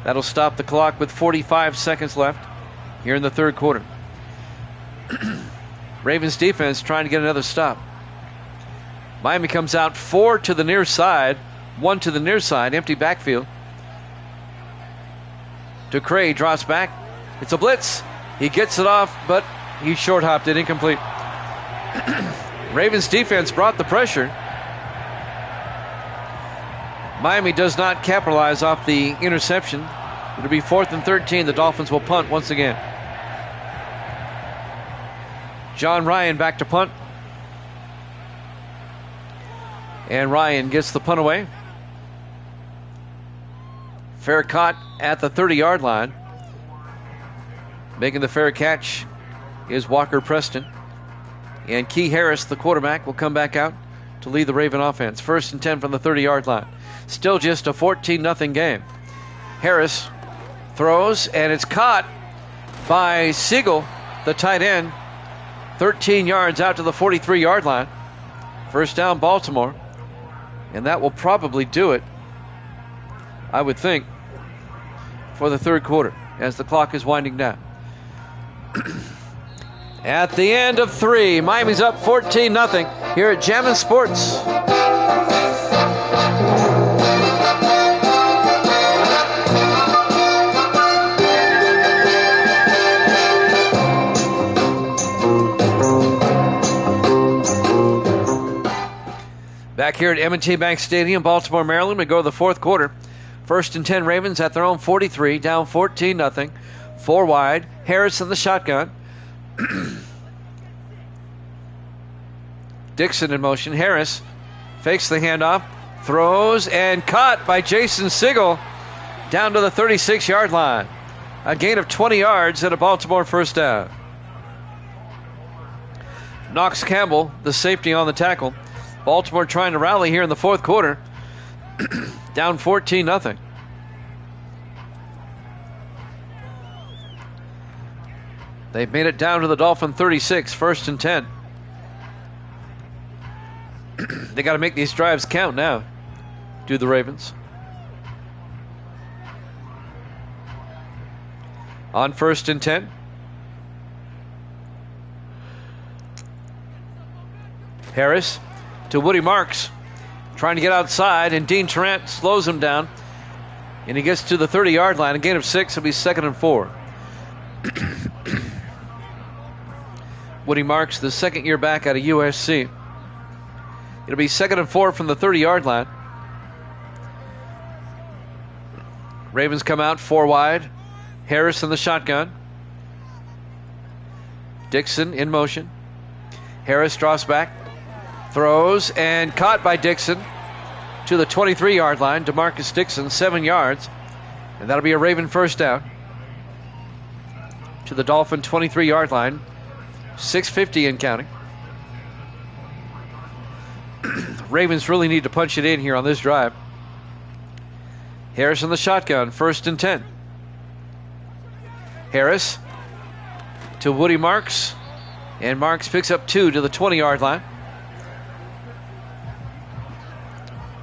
Speaker 1: That'll stop the clock with 45 seconds left here in the 3rd quarter. Ravens defense trying to get another stop. Miami comes out 4 to the near side, 1 to the near side, empty backfield. DeCray drops back. It's a blitz. He gets it off, but he short-hopped it, incomplete. Ravens defense brought the pressure. Miami does not capitalize off the interception. It'll be 4th and 13. The Dolphins will punt once again. John Ryan back to punt. And Ryan gets the punt away. Fair caught at the 30-yard line. Making the fair catch is Walker Preston. And Key Harris, the quarterback, will come back out to lead the Raven offense. 1st and 10 from the 30-yard line. Still just a 14-0 game. Harris throws, and it's caught by Siegel, the tight end. 13 yards out to the 43-yard line. First down, Baltimore. And that will probably do it, I would think, for the 3rd quarter as the clock is winding down. At the end of 3, Miami's up 14-0 here at Jammin' Sports. Back here at M&T Bank Stadium, Baltimore, Maryland, we go to the 4th quarter. 1st and 10 Ravens at their own 43, down 14-0. 4 wide. Harris in the shotgun. Dixon in motion. Harris fakes the handoff, throws, and caught by Jason Siegel down to the 36-yard line. A gain of 20 yards and a Baltimore first down. Knox Campbell, the safety on the tackle. Baltimore trying to rally here in the 4th quarter. Down 14-0. They've made it down to the Dolphin 36, 1st and 10. They got to make these drives count now, do the Ravens. On 1st and 10. Harris to Woody Marks, trying to get outside, and Dean Tarrant slows him down, and he gets to the 30-yard line. A gain of 6. It'll be 2nd and 4. Woody Marks, the second year back out of USC. It'll be 2nd and 4 from the 30-yard line. Ravens come out 4 wide. Harris in the shotgun. Dixon in motion. Harris drops back, throws, and caught by Dixon to the 23-yard line. DeMarcus Dixon, 7 yards, and that'll be a Raven first down. To the Dolphin 23-yard line. 6:50 and counting. Ravens really need to punch it in here on this drive. Harris in the shotgun, 1st and 10. Harris to Woody Marks, and Marks picks up 2 to the 20-yard line.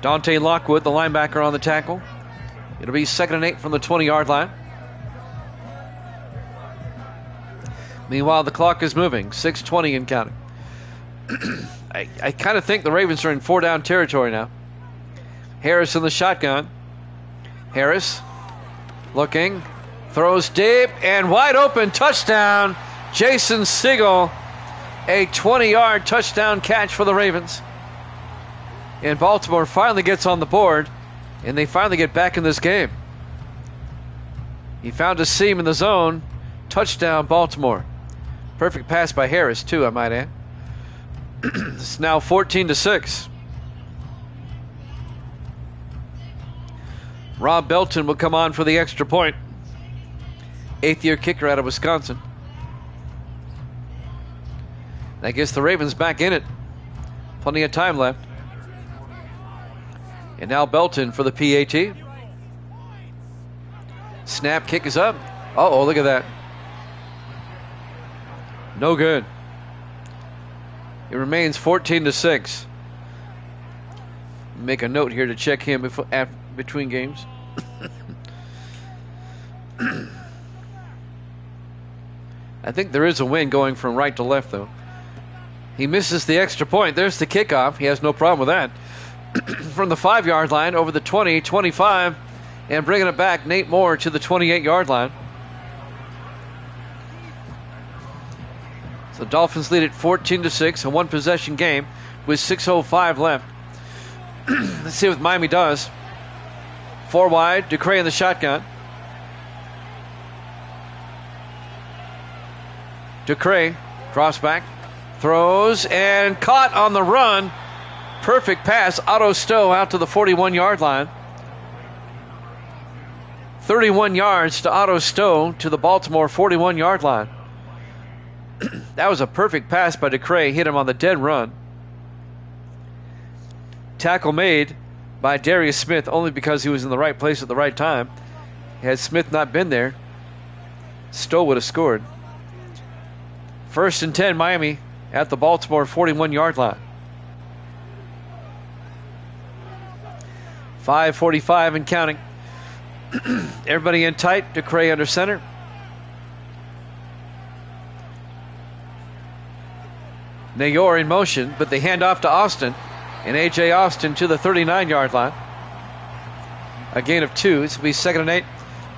Speaker 1: Dante Lockwood, the linebacker, on the tackle. It'll be 2nd and 8 from the 20-yard line. Meanwhile, the clock is moving, 6:20 and counting. I kind of think the Ravens are in 4-down territory now. Harris in the shotgun. Harris looking, throws deep, and wide open, touchdown, Jason Siegel. A 20-yard touchdown catch for the Ravens. And Baltimore finally gets on the board, and they finally get back in this game. He found a seam in the zone. Touchdown, Baltimore. Perfect pass by Harris, too, I might add. It's now 14-6. Rob Belton will come on for the extra point. 8th-year kicker out of Wisconsin. That gets the Ravens back in it. Plenty of time left. And now Belton for the PAT. Snap, kick is up. Uh-oh, look at that. No good. It remains 14-6. Make a note here to check him between games. I think there is a win going from right to left, though. He misses the extra point. There's the kickoff. He has no problem with that. From the 5-yard line over the 20, 25, and bringing it back, Nate Moore to the 28-yard line. So the Dolphins lead at 14-6, a one-possession game with 6:05 left. Let's see what Miami does. 4 wide, Ducre in the shotgun. Ducre drops back, throws, and caught on the run. Perfect pass. Otto Stowe out to the 41-yard line. 31 yards to Otto Stowe to the Baltimore 41-yard line. That was a perfect pass by Ducre. Hit him on the dead run. Tackle made by Darius Smith only because he was in the right place at the right time. Had Smith not been there, Stowe would have scored. 1st and 10, Miami at the Baltimore 41-yard line. 5:45 and counting. Everybody in tight. Ducre under center. Nayor in motion, but they hand off to Austin. And A.J. Austin to the 39-yard line. A gain of 2. This will be 2nd and 8.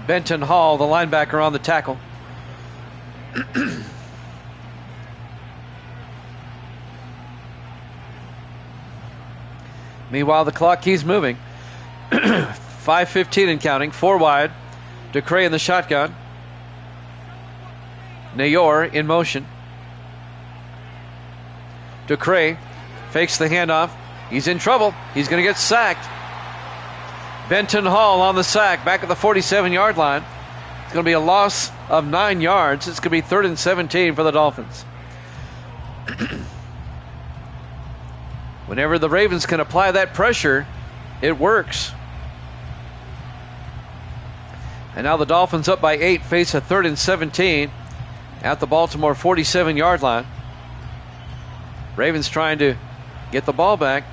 Speaker 1: Benton Hall, the linebacker, on the tackle. Meanwhile, the clock keeps moving. 5:15 and counting. 4 wide. Ducre in the shotgun. Nayor in motion. Ducre fakes the handoff. He's in trouble. He's going to get sacked. Benton Hall on the sack, back at the 47-yard line. It's going to be a loss of 9 yards. It's going to be 3rd and 17 for the Dolphins. Whenever the Ravens can apply that pressure, it works. And now the Dolphins up by 8 face a 3rd and 17 at the Baltimore 47-yard line. Ravens trying to get the ball back.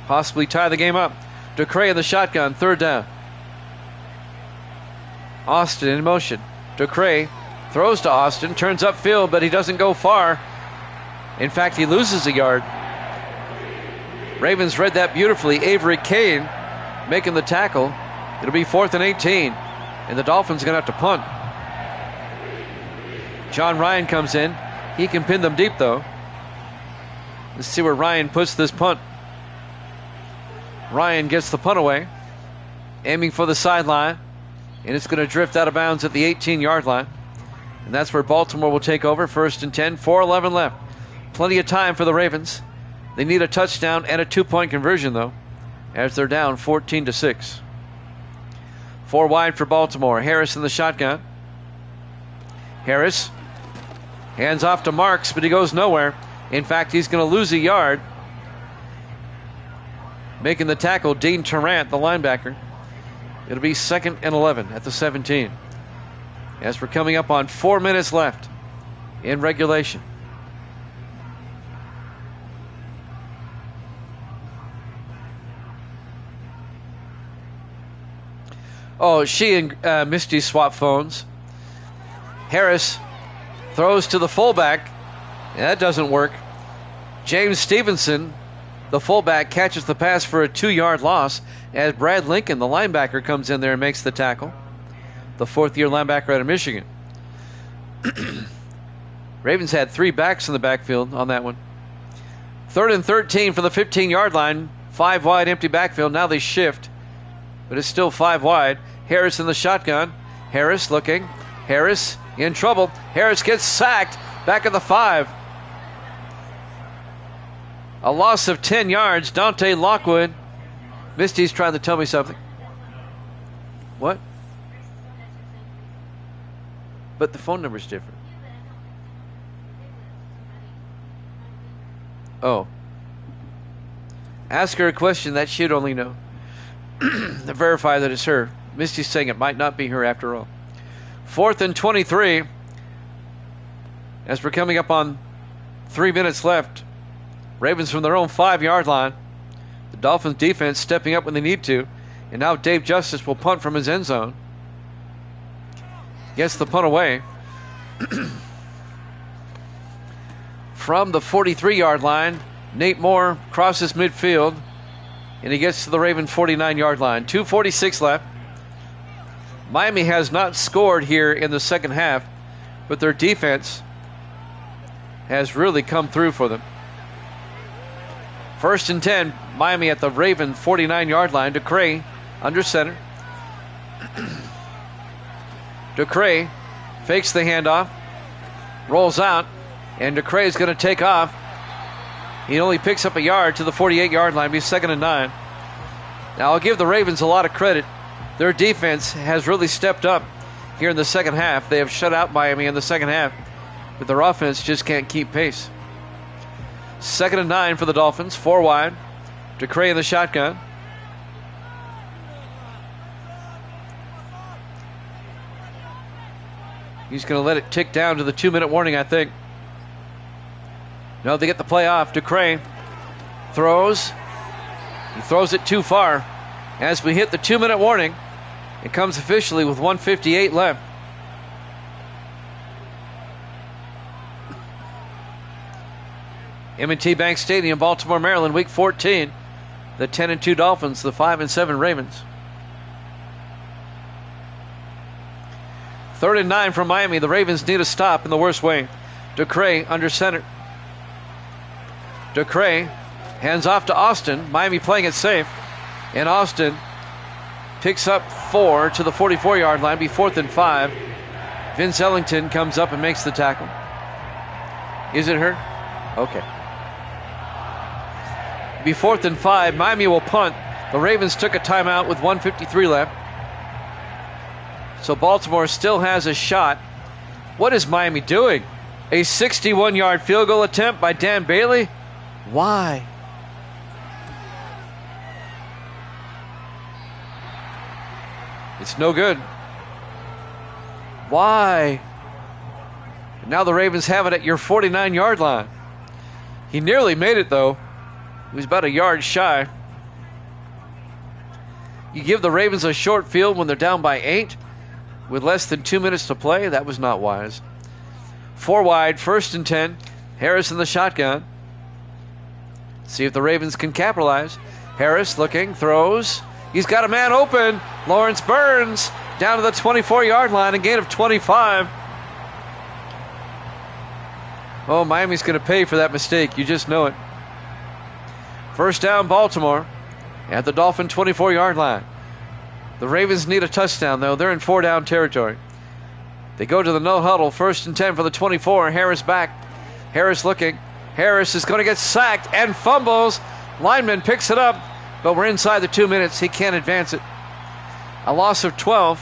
Speaker 1: possibly tie the game up. DeCray in the shotgun, third down. Austin in motion. DeCray throws to Austin, turns upfield, but he doesn't go far. In fact, he loses a yard. Ravens read that beautifully. Avery Kane making the tackle. It'll be 4th and 18, and the Dolphins are going to have to punt. John Ryan comes in. He can pin them deep, though. Let's see where Ryan puts this punt. Ryan gets the punt away, aiming for the sideline, and it's going to drift out of bounds at the 18-yard line. And that's where Baltimore will take over. 1st and 10, 4:11 left. Plenty of time for the Ravens. They need a touchdown and a 2-point conversion, though, as they're down 14-6. 4 wide for Baltimore. Harris in the shotgun. Harris hands off to Marks, but he goes nowhere. In fact, he's going to lose a yard. Making the tackle, Dean Tarrant, the linebacker. It'll be 2nd and 11 at the 17. As we're coming up on 4 minutes left in regulation. Oh, she and Misty swap phones. Harris throws to the fullback. That doesn't work. James Stevenson, the fullback, catches the pass for a 2-yard loss as Brad Lincoln, the linebacker, comes in there and makes the tackle. The 4th-year linebacker out of Michigan. Ravens had 3 backs in the backfield on that one. 3rd and 13 for the 15-yard line. 5 wide, empty backfield. Now they shift, but it's still 5 wide. Harris in the shotgun. Harris looking. Harris in trouble. Harris gets sacked back at the 5. A loss of 10 yards. Dante Lockwood. Misty's trying to tell me something. What? But the phone number's different. Oh. Ask her a question that she'd only know. To verify that it's her. Misty's saying it might not be her after all. 4th and 23. As we're coming up on 3 minutes left. Ravens from their own 5-yard line. The Dolphins defense stepping up when they need to. And now Dave Justice will punt from his end zone. Gets the punt away. From the 43-yard line, Nate Moore crosses midfield. And he gets to the Raven 49-yard line. 2:46 left. Miami has not scored here in the second half, but their defense has really come through for them. 1st and 10, Miami at the Raven 49-yard line. DeCray under center. DeCray fakes the handoff, rolls out, and DeCray is going to take off. He only picks up a yard to the 48-yard line. Be 2nd and 9. Now, I'll give the Ravens a lot of credit. Their defense has really stepped up here in the second half. They have shut out Miami in the second half, but their offense just can't keep pace. 2nd and 9 for the Dolphins. 4 wide. DeCray in the shotgun. He's going to let it tick down to the 2-minute warning, I think. No, they get the play off. DeCray throws. He throws it too far. As we hit the 2-minute warning, it comes officially with 1:58 left. M&T Bank Stadium, Baltimore, Maryland, Week 14. The 10-2 Dolphins, the 5-7 Ravens. 3rd and 9 from Miami. The Ravens need a stop in the worst way. DeCray under center. DeCray hands off to Austin. Miami playing it safe. And Austin picks up 4 to the 44-yard line. Be 4th and 5. Vince Ellington comes up and makes the tackle. Is it her? Okay. Be 4th and 5. Miami will punt. The Ravens took a timeout with 1:53 left. So Baltimore still has a shot. What is Miami doing? A 61-yard field goal attempt by Dan Bailey? Why? It's no good. Why? And now the Ravens have it at your 49-yard line. He nearly made it, though. He was about a yard shy. You give the Ravens a short field when they're down by 8 with less than 2 minutes to play. That was not wise. 4 wide, 1st and 10. Harris in the shotgun. See if the Ravens can capitalize. Harris looking, throws. He's got a man open. Lawrence Burns down to the 24-yard line, a gain of 25. Oh, Miami's going to pay for that mistake. You just know it. 1st down, Baltimore at the Dolphin 24-yard line. The Ravens need a touchdown, though. They're in 4-down territory. They go to the no huddle. 1st and 10 for the 24. Harris back. Harris looking. Harris is going to get sacked and fumbles. Lineman picks it up, but we're inside the 2 minutes. He can't advance it. A loss of 12.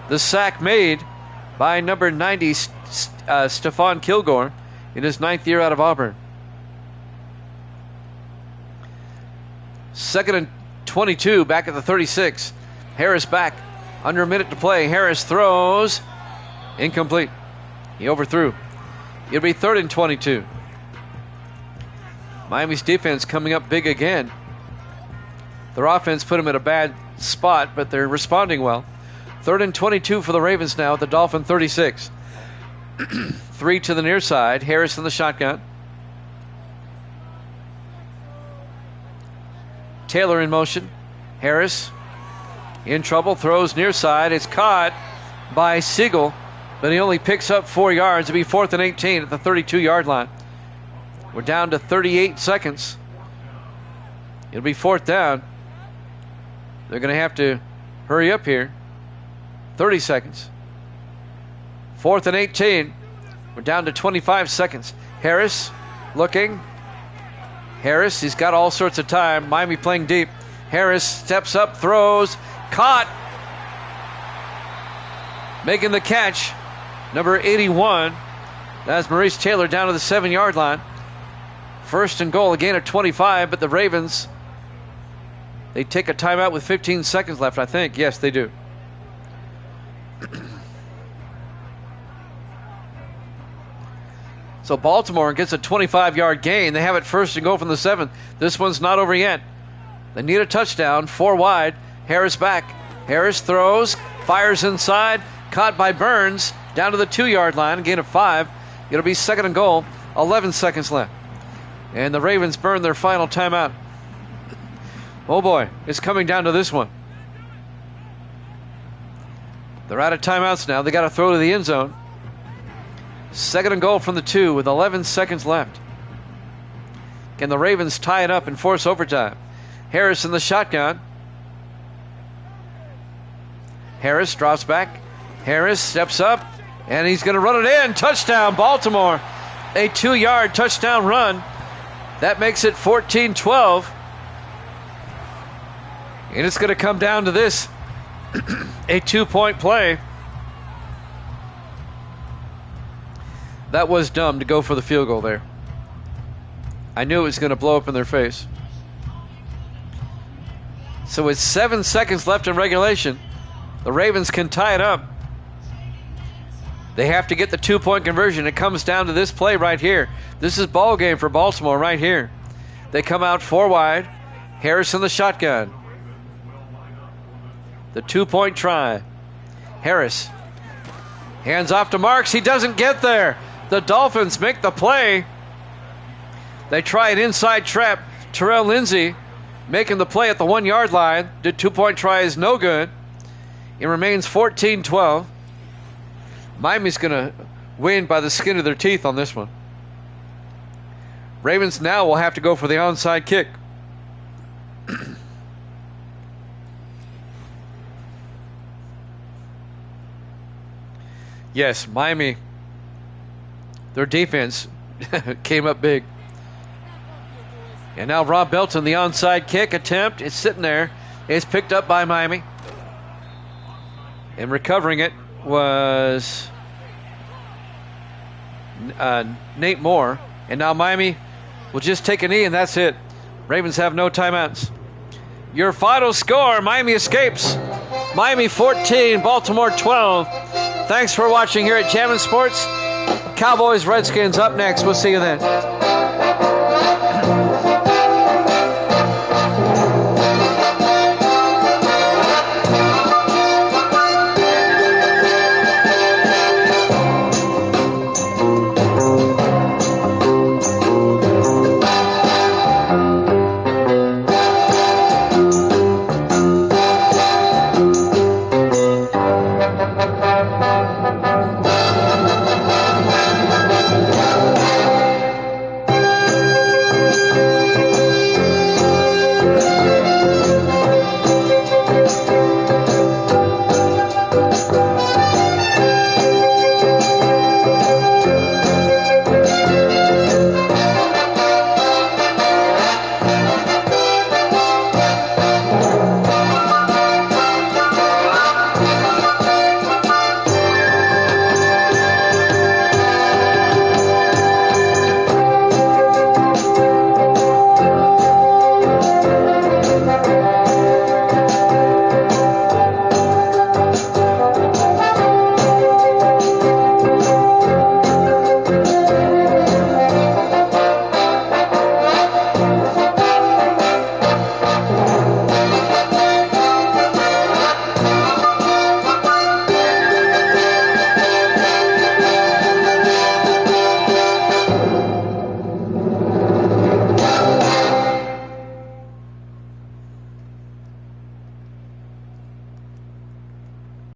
Speaker 1: The sack made by number 90, Stephon Kilgore, in his 9th year out of Auburn. 2nd and 22, back at the 36. Harris back, under a minute to play. Harris throws, incomplete. He overthrew. It'll be 3rd and 22. Miami's defense coming up big again. Their offense put them in a bad spot, but they're responding well. 3rd and 22 for the Ravens now at the Dolphin 36. 3 to the near side. Harris in the shotgun. Taylor in motion. Harris in trouble. Throws near side. It's caught by Siegel, but he only picks up 4 yards. It'll be 4th and 18 at the 32-yard line. We're down to 38 seconds. It'll be 4th down. They're going to have to hurry up here. 30 seconds. 4th and 18. We're down to 25 seconds. Harris looking. Harris, he's got all sorts of time. Miami playing deep. Harris steps up, throws, caught. Making the catch, number 81. That's Maurice Taylor down to the 7-yard line. 1st and goal, a gain of 25, but the Ravens, they take a timeout with 15 seconds left, I think. Yes, they do. So Baltimore gets a 25-yard gain. They have it 1st and goal from the 7th. This one's not over yet. They need a touchdown. 4 wide. Harris back. Harris throws, fires inside, caught by Burns, down to the 2-yard line, a gain of 5. It'll be 2nd and goal, 11 seconds left. And the Ravens burn their final timeout. Oh boy, it's coming down to this one. They're out of timeouts now. They got to throw to the end zone. 2nd and goal from the 2 with 11 seconds left. Can the Ravens tie it up and force overtime? Harris in the shotgun. Harris drops back. Harris steps up, and he's going to run it in. Touchdown, Baltimore. A 2-yard touchdown run. That makes it 14-12. And it's going to come down to this. A 2-point play. That was dumb to go for the field goal there. I knew it was going to blow up in their face. So with 7 seconds left in regulation, the Ravens can tie it up. They have to get the 2-point conversion. It comes down to this play right here. This is ball game for Baltimore right here. They come out 4 wide. Harris in the shotgun. The 2-point try. Harris. Hands off to Marks. He doesn't get there. The Dolphins make the play. They try an inside trap. Terrell Lindsay making the play at the 1-yard line. The 2-point try is no good. It remains 14-12. Miami's going to win by the skin of their teeth on this one. Ravens now will have to go for the onside kick. Yes, Miami, their defense came up big. And now Rob Belton, the onside kick attempt, is sitting there. It's picked up by Miami. And recovering it was Nate Moore. And now Miami will just take a knee, and that's it. Ravens have no timeouts. Your final score, Miami escapes. Miami 14, Baltimore 12. Thanks for watching here at Jammin' Sports. Cowboys, Redskins up next. We'll see you then.